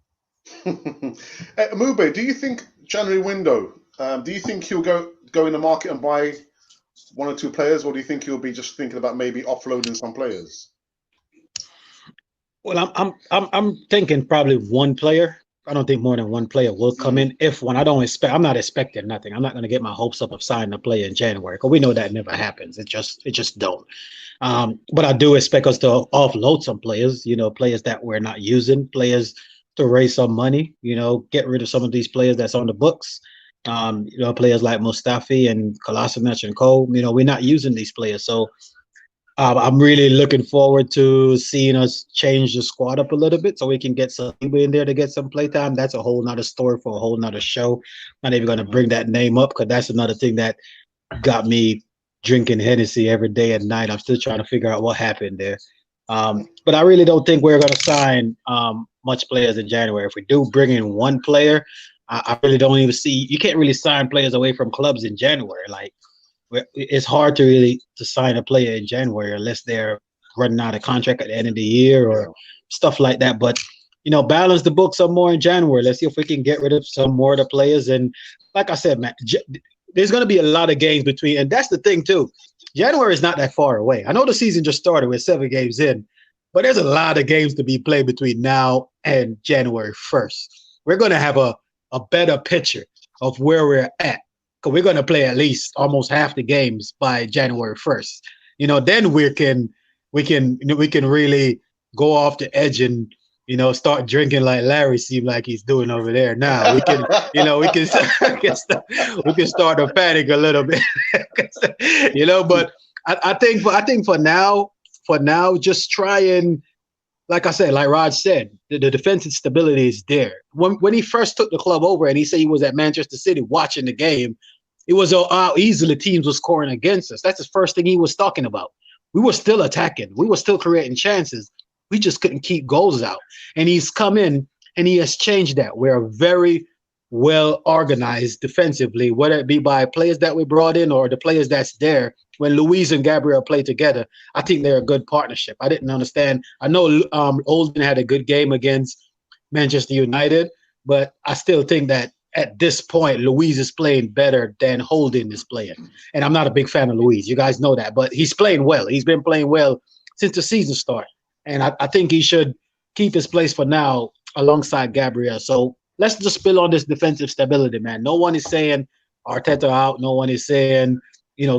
S1: Mube, do you think January window, do you think he'll go in the market and buy one or two players, or do you think he'll be just thinking about maybe offloading some players?
S3: Well, I'm thinking probably one player. I don't think more than one player will come in. If one, I'm not expecting nothing. I'm not going to get my hopes up of signing a player in January, because we know that never happens. It just don't. But I do expect us to offload some players, players that we're not using, players to raise some money, get rid of some of these players that's on the books. Players like Mustafi and Kolasinac and Cole, we're not using these players. So I'm really looking forward to seeing us change the squad up a little bit so we can get some people in there to get some playtime. That's a whole nother story for a whole nother show. Not even going to bring that name up, because that's another thing that got me drinking Hennessy every day and night. I'm still trying to figure out what happened there. But I really don't think we're going to sign much players in January. If we do bring in one player, I really don't even see – you can't really sign players away from clubs in January. Like, it's hard to sign a player in January unless they're running out of contract at the end of the year or stuff like that. But, balance the book some more in January. Let's see if we can get rid of some more of the players. And like I said, man, there's going to be a lot of games between. And that's the thing, too. January is not that far away. I know the season just started with 7 games in, but there's a lot of games to be played between now and January 1st. We're going to have a better picture of where we're at. Because we're going to play at least almost half the games by January 1st. Then we can really go off the edge and start drinking like Larry seemed like he's doing over there. Now we can we can start to panic a little bit. But I think for now, just try and, like I said, like Raj said, the defensive stability is there. When he first took the club over and he said he was at Manchester City watching the game, it was how easily teams were scoring against us. That's the first thing he was talking about. We were still attacking. We were still creating chances. We just couldn't keep goals out. And he's come in and he has changed that. We're very well organized defensively, whether it be by players that we brought in or the players that's there. When Luis and Gabriel play together, I think they're a good partnership. I didn't understand. I know Olden had a good game against Manchester United, but I still think that at this point, Luis is playing better than Holden is playing. And I'm not a big fan of Luis. You guys know that. But he's playing well. He's been playing well since the season started. And I think he should keep his place for now alongside Gabriel. So let's just build on this defensive stability, man. No one is saying Arteta out. No one is saying,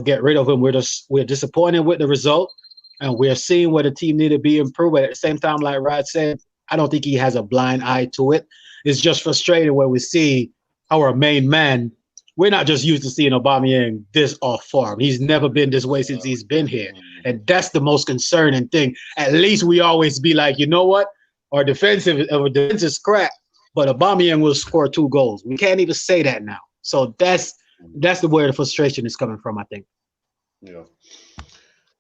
S3: get rid of him. We're disappointed with the result. And we're seeing where the team need to be improved. But at the same time, like Rod said, I don't think he has a blind eye to it. It's just frustrating when we see our main man we're not just used to seeing Aubameyang this off form. He's never been this way since he's been here. And that's the most concerning thing. At least we always be like, you know what? Our defense is crap, but Aubameyang will score 2 goals. We can't even say that now. So that's where the frustration is coming from, I think.
S1: Yeah.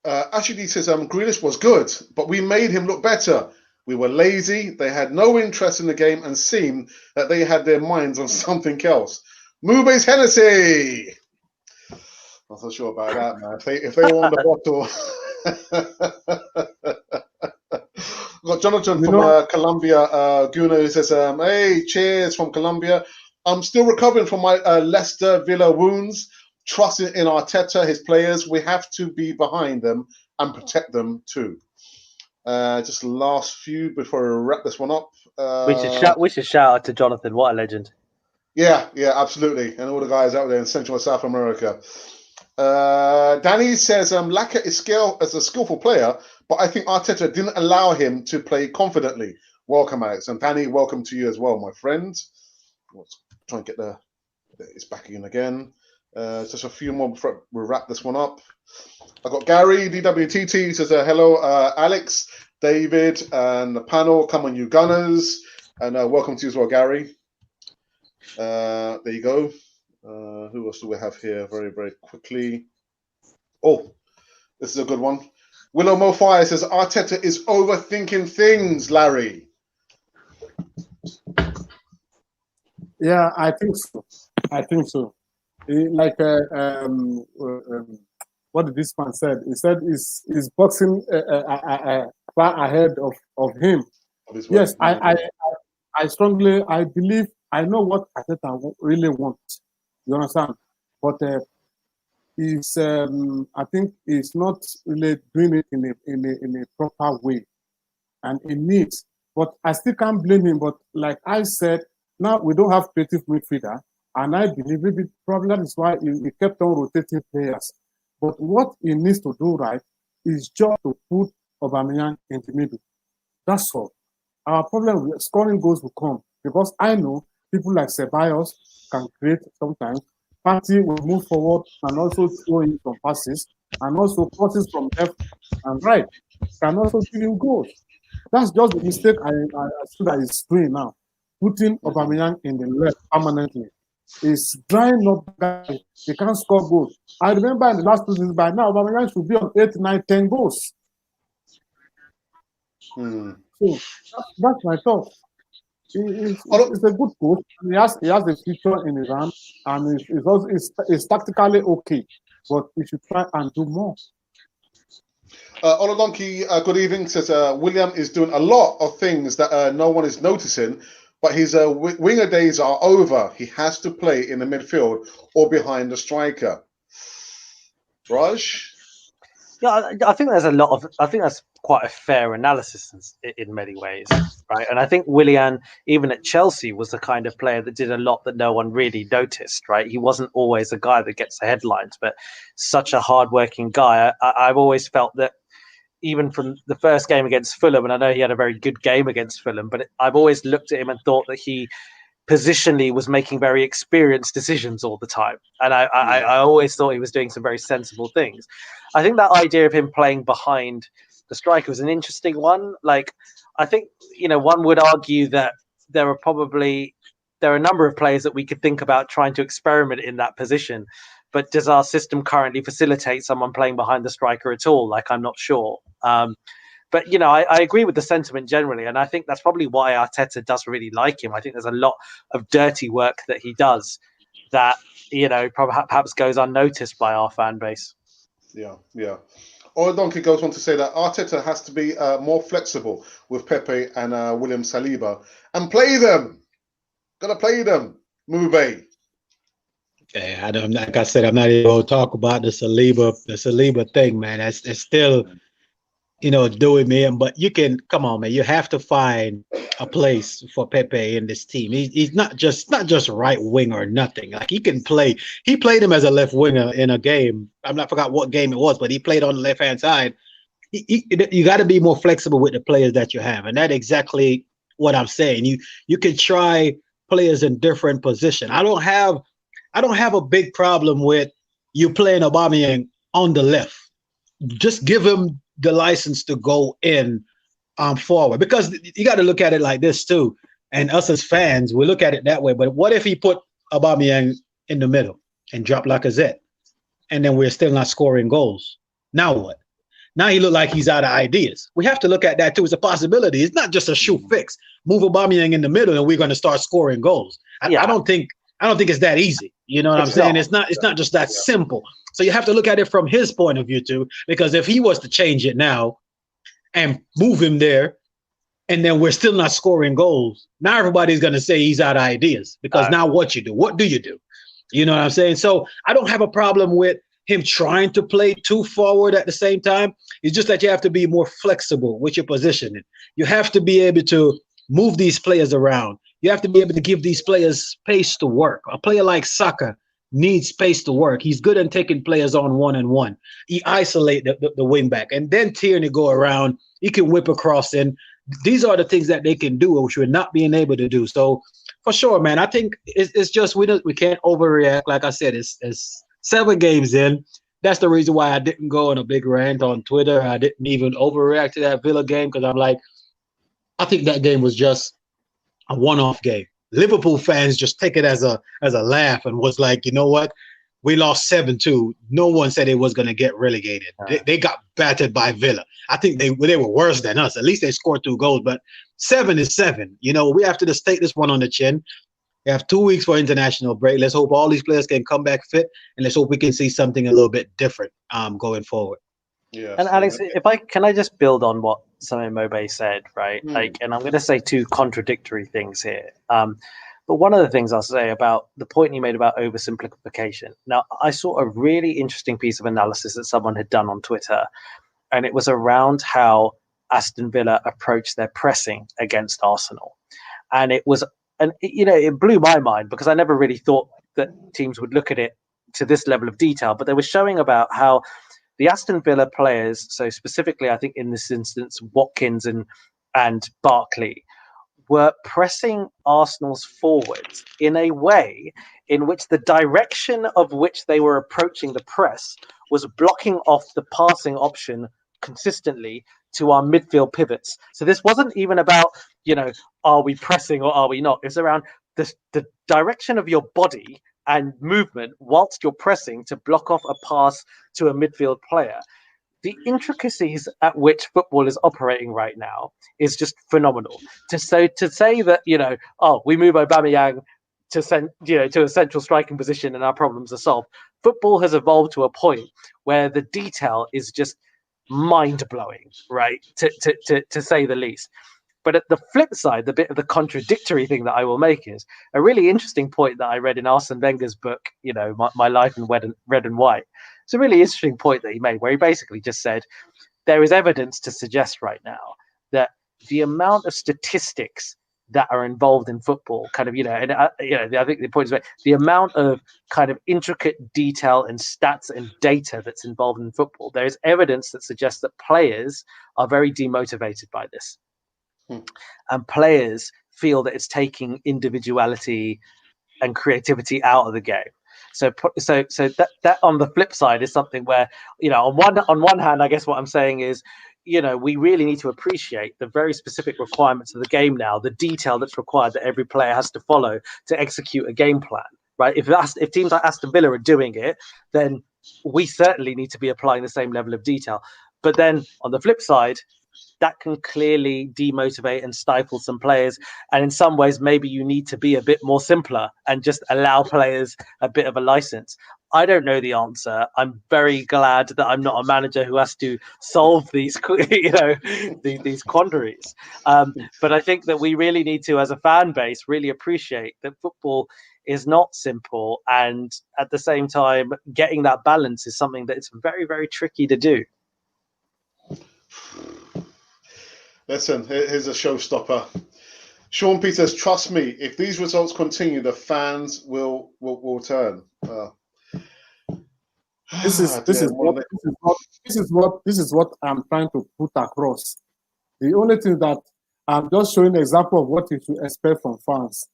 S1: Ashley says, Grealish was good, but we made him look better. We were lazy. They had no interest in the game and seemed that they had their minds on something else. Mube's Hennessy. Not so sure about that, man. If they won the bottle. Got Jonathan from Colombia. Guna, who says, hey, cheers from Colombia. I'm still recovering from my Leicester Villa wounds. Trusting in Arteta, his players. We have to be behind them and protect them too. Just the last few before we wrap this one up.
S2: We should shout out to Jonathan. What a legend.
S1: Yeah, absolutely. And all the guys out there in Central and South America. Danny says, Laka is a skillful player, but I think Arteta didn't allow him to play confidently. Welcome, Alex. And Danny, welcome to you as well, my friend. Let's try and get it's back again. Just a few more before we wrap this one up. I got Gary, DWTT, says, hello, Alex, David, and the panel. Come on, you Gunners. And welcome to you as well, Gary. There you go. Who else do we have here? Very, very quickly. Oh, this is a good one. Willow Mo Fire says, Arteta is overthinking things, Larry.
S4: Yeah, I think so. Like what did this man said? He said he's boxing far ahead of him. Yes, I strongly believe I know what Arteta really wants. You understand? But I think he's not really doing it in a proper way, and it needs. But I still can't blame him. But like I said, now we don't have creative midfielder. And I believe maybe probably that is why he kept on rotating players. But what he needs to do right is just to put Aubameyang in the middle. That's all. Our problem with scoring goals will come because I know people like Ceballos can create sometimes. Partey will move forward and also throw in some passes and also crosses from left and right can also give him goals. That's just the mistake I see that he's doing now, putting Aubameyang in the left permanently. Is drying up guys. They can't score goals. I remember in the last 2 seasons, by now, Aubameyang should be on 8, 9, 10 goals. So that's my thought. He's a good coach. He has the future in his hand, and he's tactically okay. But he should try and do more.
S1: Olodonki, good evening. Says William is doing a lot of things that no one is noticing. But his winger days are over. He has to play in the midfield or behind the striker. Raj?
S2: Yeah, I think that's quite a fair analysis in many ways, right? And I think Willian, even at Chelsea, was the kind of player that did a lot that no one really noticed, right? He wasn't always a guy that gets the headlines, but such a hardworking guy. I've always felt that even from the first game against Fulham, and I know he had a very good game against Fulham, but I've always looked at him and thought that he positionally was making very experienced decisions all the time. And I always thought he was doing some very sensible things. I think that idea of him playing behind the striker was an interesting one. Like, I think, one would argue that there are a number of players that we could think about trying to experiment in that position. But does our system currently facilitate someone playing behind the striker at all? Like, I'm not sure. But, I agree with the sentiment generally. And I think that's probably why Arteta does really like him. I think there's a lot of dirty work that he does that, perhaps goes unnoticed by our fan base.
S1: Yeah. Donkey goes on to say that Arteta has to be more flexible with Pepe and William Saliba and play them. Gotta play them. Move.
S3: Okay, like I said, I'm not even going to talk about the Saliba thing, man. It's still, doing me. But come on, man. You have to find a place for Pepe in this team. He's not just right wing or nothing. Like, he can play. He played him as a left winger in a game. I forgot what game it was, but he played on the left hand side. You got to be more flexible with the players that you have, and that's exactly what I'm saying. You can try players in different positions. I don't have I don't have a big problem with you playing Aubameyang on the left. Just give him the license to go in forward, because you got to look at it like this too. And us as fans, we look at it that way. But what if he put Aubameyang in the middle and drop Lacazette, and then we're still not scoring goals? Now what? Now he look like he's out of ideas. We have to look at that too as a possibility. It's not just a shoe fix. Move Aubameyang in the middle, and we're going to start scoring goals. I don't think it's that easy. You know what I'm saying? It's not just that simple. So you have to look at it from his point of view too, because if he was to change it now and move him there, and then we're still not scoring goals, now everybody's going to say he's out of ideas, because now what do you do? You know what I'm saying? So I don't have a problem with him trying to play two forward at the same time. It's just that you have to be more flexible with your positioning. You have to be able to move these players around. You have to be able to give these players space to work. A player like Saka needs space to work. He's good at taking players on one-on-one. He isolate the wing back, and then Tierney go around. He can whip across in. These are the things that they can do, which we're not being able to do. So for sure, man, I think it's just we can't overreact. Like I said, it's 7 games in. That's the reason why I didn't go on a big rant on Twitter. I didn't even overreact to that Villa game, because I'm like, I think that game was just a one-off game. Liverpool fans just take it as a laugh and was like, you know what? We lost 7-2. No one said it was going to get relegated. They got battered by Villa. I think they were worse than us. At least they scored 2 goals, but 7 is 7. You know, we have to just take this one on the chin. We have 2 weeks for international break. Let's hope all these players can come back fit, and let's hope we can see something a little bit different going forward.
S2: Yeah. And Alex, can I just build on what Samin Mobe said, right? And I'm going to say 2 contradictory things here. But one of the things I'll say about the point you made about oversimplification. Now, I saw a really interesting piece of analysis that someone had done on Twitter, and it was around how Aston Villa approached their pressing against Arsenal. And it blew my mind, because I never really thought that teams would look at it to this level of detail. But they were showing about how the Aston Villa players, so specifically, I think in this instance, Watkins and Barkley, were pressing Arsenal's forwards in a way in which the direction of which they were approaching the press was blocking off the passing option consistently to our midfield pivots. So this wasn't even about, are we pressing or are we not? It's around the direction of your body and movement whilst you're pressing to block off a pass to a midfield player. The intricacies at which football is operating right now is just phenomenal. To say that, we move Aubameyang to a central striking position and our problems are solved. Football has evolved to a point where the detail is just mind-blowing, right? To say the least. But at the flip side, the bit of the contradictory thing that I will make is a really interesting point that I read in Arsene Wenger's book, My Life in Red and White. It's a really interesting point that he made, where he basically just said there is evidence to suggest right now that the amount of statistics that are involved in football, I think the point is the amount of kind of intricate detail and stats and data that's involved in football. There is evidence that suggests that players are very demotivated by this. And players feel that it's taking individuality and creativity out of the game. So that on the flip side is something where, on one hand, I guess what I'm saying is, we really need to appreciate the very specific requirements of the game now, the detail that's required that every player has to follow to execute a game plan, right? If teams like Aston Villa are doing it, then we certainly need to be applying the same level of detail. But then on the flip side, that can clearly demotivate and stifle some players. And in some ways, maybe you need to be a bit more simpler and just allow players a bit of a license. I don't know the answer. I'm very glad that I'm not a manager who has to solve these, these quandaries. But I think that we really need to, as a fan base, really appreciate that football is not simple. And at the same time, getting that balance is something that it's very, very tricky to do.
S1: Listen, here's a showstopper. Sean Peters, trust me, if these results continue, the fans will turn.
S4: This is what I'm trying to put across. The only thing that I'm just showing an example of what you should expect from fans.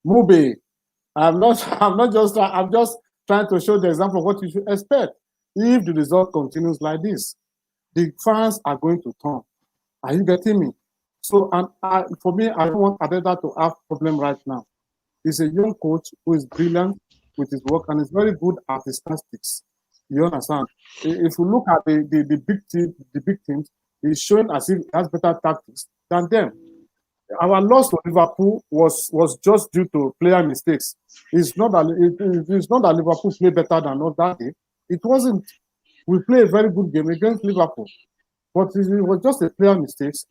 S4: Mube, I'm just trying to show the example of what you should expect. If the result continues like this, the fans are going to turn. Are you getting me? So, and for me, I don't want Arteta to have problem right now. He's a young coach who is brilliant with his work and is very good at his tactics. You understand? If you look at the big teams, he's showing as if he has better tactics than them. Our loss to Liverpool was just due to player mistakes. It's not that Liverpool played better than us that day. It wasn't. We played a very good game against Liverpool, but it was just a player mistakes.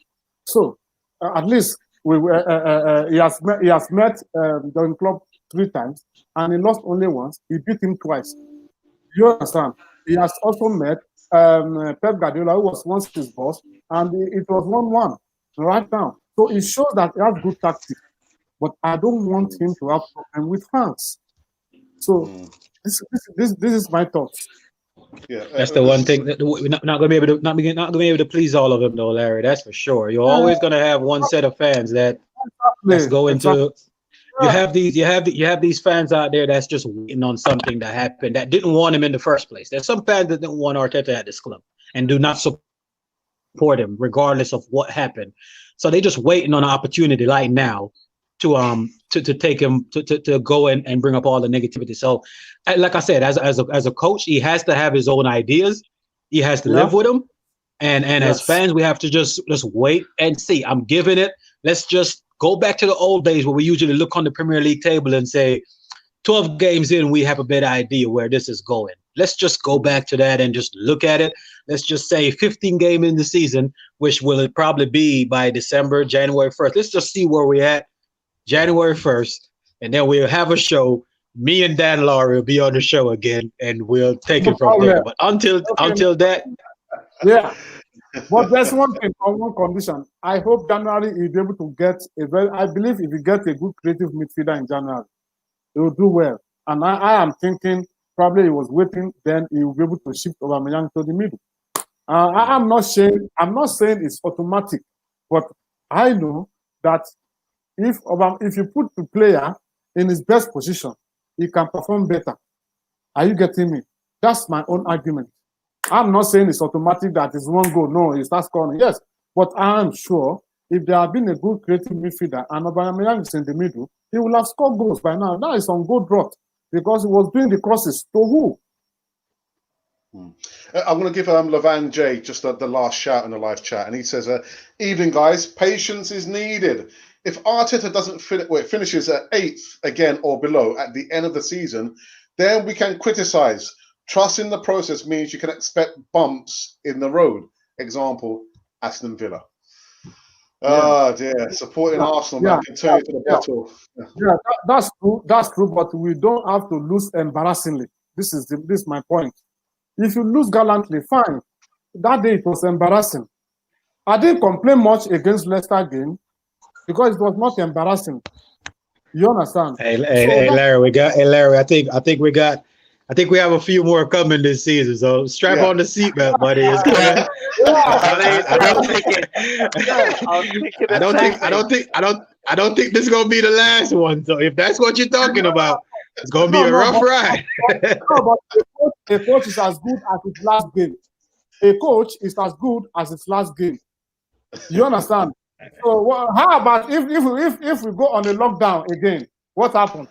S4: So at least he has met the club 3 times and he lost only once. He beat him twice. You understand? He has also met Pep Guardiola, who was once his boss, and it was 1-1 right now. So it shows that he has good tactics, but I don't want him to have problem with fans. So this is my thoughts.
S1: Yeah,
S3: that's the one thing that we're not going to be able to please all of them, though, Larry. That's for sure. You're always going to have one set of fans that's going to. You have these fans out there that's just waiting on something to happen that didn't want him in the first place. There's some fans that didn't want Arteta at this club and do not support him regardless of what happened. So they're just waiting on an opportunity like now to take him to go and bring up all the negativity. So, like I said, as a coach, he has to have his own ideas. He has to live with them, and as fans, we have to just wait and see. I'm giving it. Let's just go back to the old days where we usually look on the Premier League table and say, 12 games in, we have a better idea where this is going. Let's just go back to that and just look at it. Let's just say 15 game in the season, which will it probably be by January 1st. Let's just see where we're at January 1st, and then we'll have a show. Me and Dan Laurie will be on the show again, and we'll take it from there. But until that,
S4: yeah. But there's one thing, on one condition. I hope January he'll be able to get I believe if he gets a good creative midfielder in January, he will do well. And I am thinking probably he was waiting, then he will be able to shift Aubameyang to the middle. I'm not saying it's automatic, but I know that if you put the player in his best position, he can perform better. Are you getting me? That's my own argument. I'm not saying it's automatic that it's one goal. No, he starts scoring. Yes, but I am sure if there had been a good creative midfielder and Aubameyang is in the middle, he will have scored goals by now. Now it's on goal drought because he was doing the crosses to who?
S1: I'm going to give Levan J just the last shout in the live chat, and he says, "Evening, guys. Patience is needed. If Arteta doesn't finishes at 8th again or below at the end of the season, then we can criticize. Trust in the process means you can expect bumps in the road. Example, Aston Villa." Dear, supporting Arsenal, man, continue to the bottle.
S4: Yeah, that's true. That's true, but we don't have to lose embarrassingly. This is my point. If you lose gallantly, fine. That day it was embarrassing. I didn't complain much against Leicester game because it was not embarrassing. You understand?
S3: Hey, Larry, I think we have a few more coming this season, so strap on the seatbelt, buddy. It's coming. I don't think this is gonna be the last one. So if that's what you're talking about, it's gonna be a rough ride.
S4: But a coach is as good as his last game. A coach is as good as his last game. You understand? So how about if we go on a lockdown again? What happens?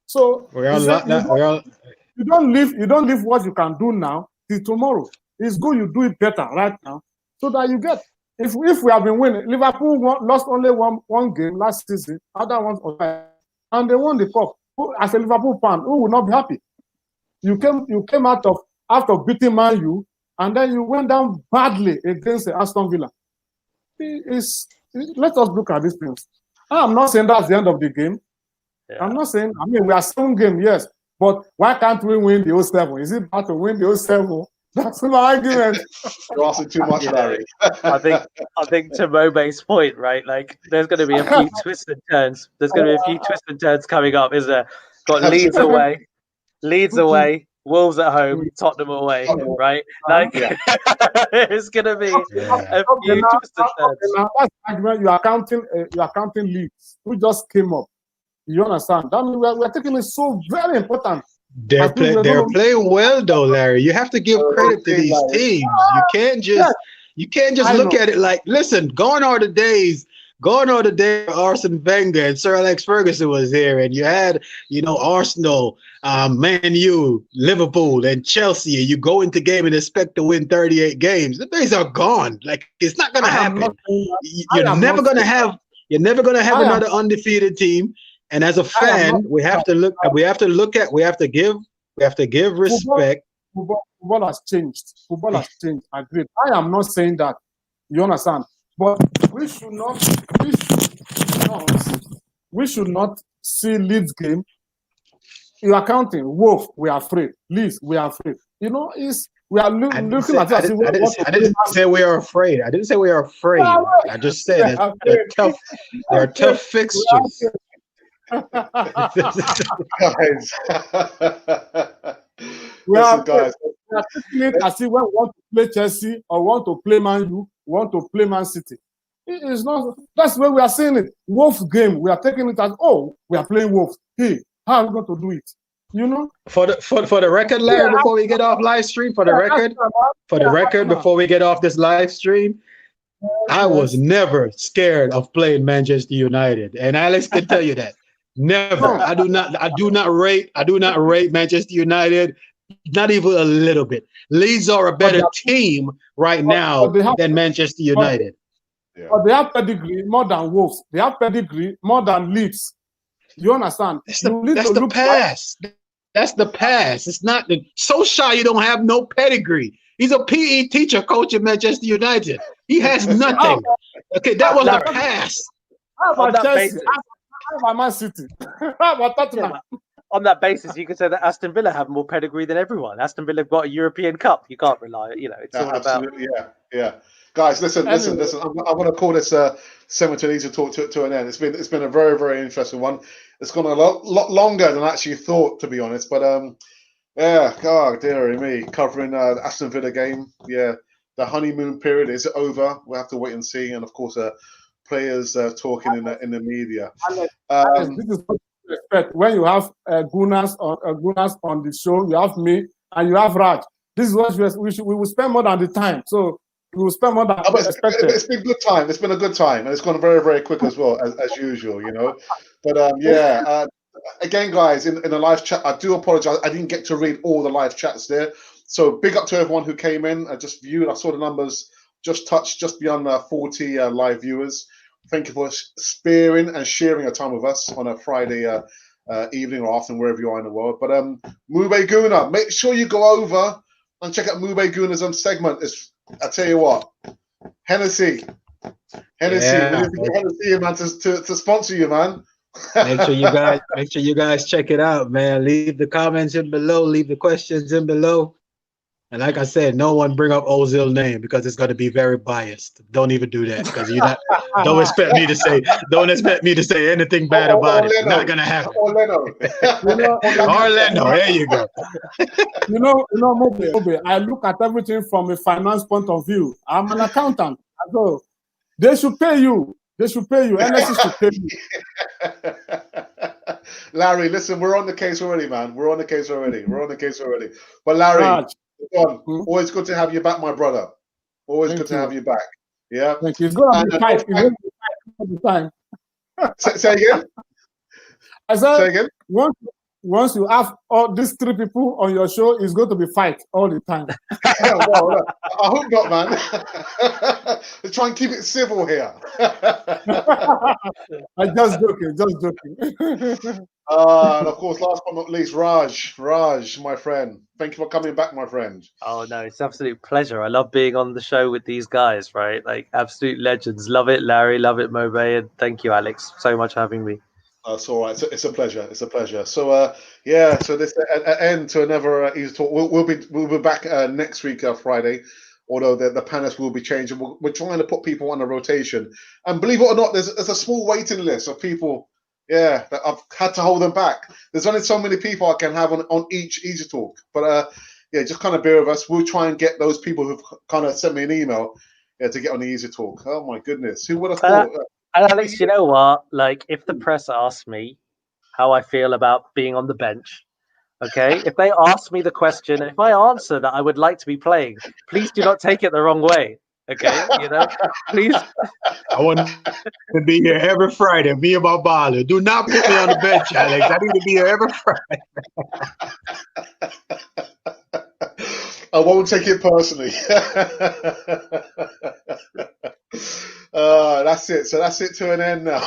S4: So you don't leave what you can do now till tomorrow. It's good you do it better right now so that you get. If we have been winning, Liverpool lost only one game last season, other ones and they won the cup. As a Liverpool fan, who would not be happy? You came out of after beating Man U, and then you went down badly against Aston Villa. Let us look at these things. I'm not saying that's the end of the game. Yeah. I'm not saying. I mean, we are 7 games, yes, but why can't we win the 07? Is it bad to win the 07? That's my argument.
S1: You're asking too much, Larry.
S2: I think to Mobe's point, right? Like, there's going to be a few twists and turns. There's going to be a few twists and turns coming up, isn't there? Got Leeds away, Wolves at home, Tottenham away, right? Like, it's going to be a few twists and turns.
S4: That's argument. You are counting Leeds, who just came up. You understand? That means we're taking it so very important.
S3: They're playing well though, Larry. You have to give credit to these teams. You can't just look at it like, listen, gone are the days Arsene Wenger and Sir Alex Ferguson was here, and you had, Arsenal, Man U, Liverpool, and Chelsea, and you go into game and expect to win 38 games. The days are gone. Like, it's not gonna happen. You're never gonna have another undefeated team. And as a fan, we have to give respect.
S4: Football has changed. Football has changed. Agreed. I am not saying that. You understand? But we should not see Leeds game. You are counting. Wolf, we are afraid. Leeds, we are afraid. We are looking at it.
S3: I didn't say we are afraid. I didn't say we are afraid. I just said they're tough. They're tough fixtures.
S1: Guys.
S4: Listen, guys. I see when we want to play Chelsea or want to play Man U, want to play Man City. It is not. That's where we are seeing it. Wolves game, we are taking it as, we are playing Wolves. Hey, how are we going to do it?
S3: For the record, Larry, before we get off live stream, before we get off this live stream, I was never scared of playing Manchester United, and Alex can tell you that. Never. I do not rate Manchester United, not even a little bit. Leeds are a better team right now than Manchester United.
S4: But they have pedigree more than Wolves. They have pedigree more than Leeds. You understand?
S3: That's the past. That's the past. It's not so shy. You don't have no pedigree. He's a PE teacher coach at Manchester United. He has nothing. Okay, that was the past.
S4: How about Chelsea? How about Man City? How about Tottenham?
S2: On that basis, you could say that Aston Villa have more pedigree than everyone. Aston Villa have got a European Cup. You can't rely. It's all
S1: absolutely, about. Yeah. Guys, listen. I'm going to call this segment to Easy Talk to an end. It's been a very, very interesting one. It's gone a lot longer than I actually thought, to be honest. But God, dearie me, covering the Aston Villa game. Yeah, the honeymoon period is over. We'll have to wait and see. And of course, players talking in the media.
S4: Alex, this is what you expect when you have Gunas on the show. You have me and you have Raj. This is what we will spend more than the time. So we will spend more than expected.
S1: It's been a good time. It's been a good time, and it's gone very, very quick as well, as usual. But again, guys, in the live chat, I do apologize. I didn't get to read all the live chats there. So big up to everyone who came in. I just viewed. I saw the numbers just beyond 40 live viewers. Thank you for sparing and sharing a time with us on a Friday evening or afternoon, wherever you are in the world. But Mube Guna, make sure you go over and check out Mube Guna's segment. I tell you what, Hennessy, Hennessy, man, to sponsor you, man.
S3: Make sure you guys check it out, man. Leave the comments in below. Leave the questions in below. And like I said, no one bring up Ozil's name because it's going to be very biased. Don't even do that because don't expect me to say anything bad about it. Not going to happen.
S1: Orlando.
S3: Orlando, there you go.
S4: Mobe, I look at everything from a finance point of view. I'm an accountant. So they should pay you. NSC should pay you.
S1: Larry, listen, we're on the case already, man. We're on the case already. But Larry,
S4: Raj,
S1: always good to have you back, my brother. Always good to have you back. Yeah.
S4: Thank you. It's going to be tight. All the time.
S1: Say again?
S4: I said, once you have all these three people on your show, it's going to be fight all the time.
S1: Well, I hope not, man. Let's try and keep it civil here.
S4: I'm just joking.
S1: And of course, last but not least, Raj, my friend. Thank you for coming back, my friend.
S2: Oh no, it's an absolute pleasure. I love being on the show with these guys, right? Like absolute legends. Love it, Larry. Love it, Mobe. And thank you, Alex, so much for having me.
S1: That's all right. It's a pleasure. So so this end to another Easy Talk. We'll be back next week, Friday. Although the panels will be changing, we're trying to put people on a rotation. And believe it or not, there's a small waiting list of people. Yeah, that I've had to hold them back. There's only so many people I can have on each Easy Talk. But just kind of bear with us. We'll try and get those people who've kind of sent me an email to get on the Easy Talk. Oh my goodness, who would have thought?
S2: And Alex, you know what? Like, if the press asked me, how I feel about being on the bench. Okay, if they ask me the question, if I answer that I would like to be playing, please do not take it the wrong way. Okay, please.
S3: I want to be here every Friday. Me and my baller. Do not put me on the bench, Alex. I need to be here every Friday.
S1: I won't take it personally. That's it. So that's it to an end now.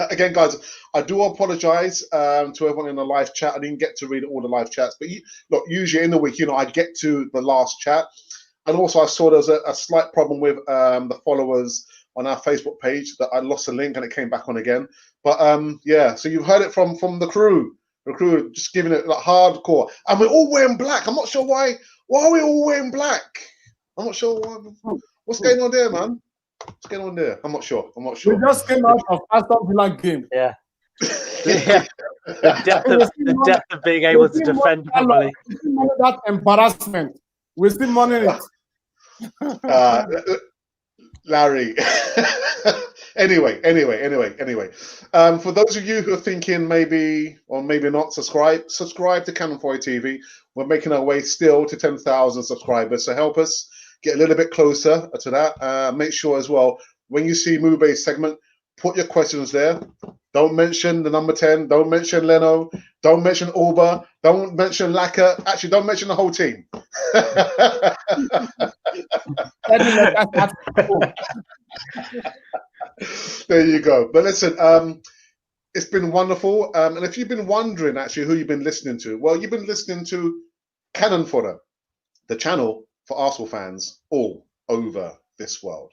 S1: Again, guys, I do apologize to everyone in the live chat. I didn't get to read all the live chats, but look, usually in the week, I get to the last chat. And also I saw there's a slight problem with the followers on our Facebook page that I lost a link and it came back on again. But yeah, so you've heard it from the crew. The crew just giving it like hardcore. And we're all wearing black. I'm not sure why. Why are we all wearing black? I'm not sure why. What's going on there, man? What's going on there? I'm not sure.
S4: We just came out of Aston Villa game.
S2: Yeah. The depth of being able to defend properly.
S4: We still money that embarrassment. We still money it.
S1: Larry. Anyway. For those of you who are thinking maybe or maybe not subscribe to Cannon Fodder TV. We're making our way still to 10,000 subscribers. So help us get a little bit closer to that. Make sure as well, when you see Mube's segment, put your questions there. Don't mention the number 10. Don't mention Leno. Don't mention Uber. Don't mention Laka. Actually, don't mention the whole team. There you go. But listen, it's been wonderful. And if you've been wondering actually who you've been listening to, well, you've been listening to Cannon Fodder, the channel for Arsenal fans all over this world.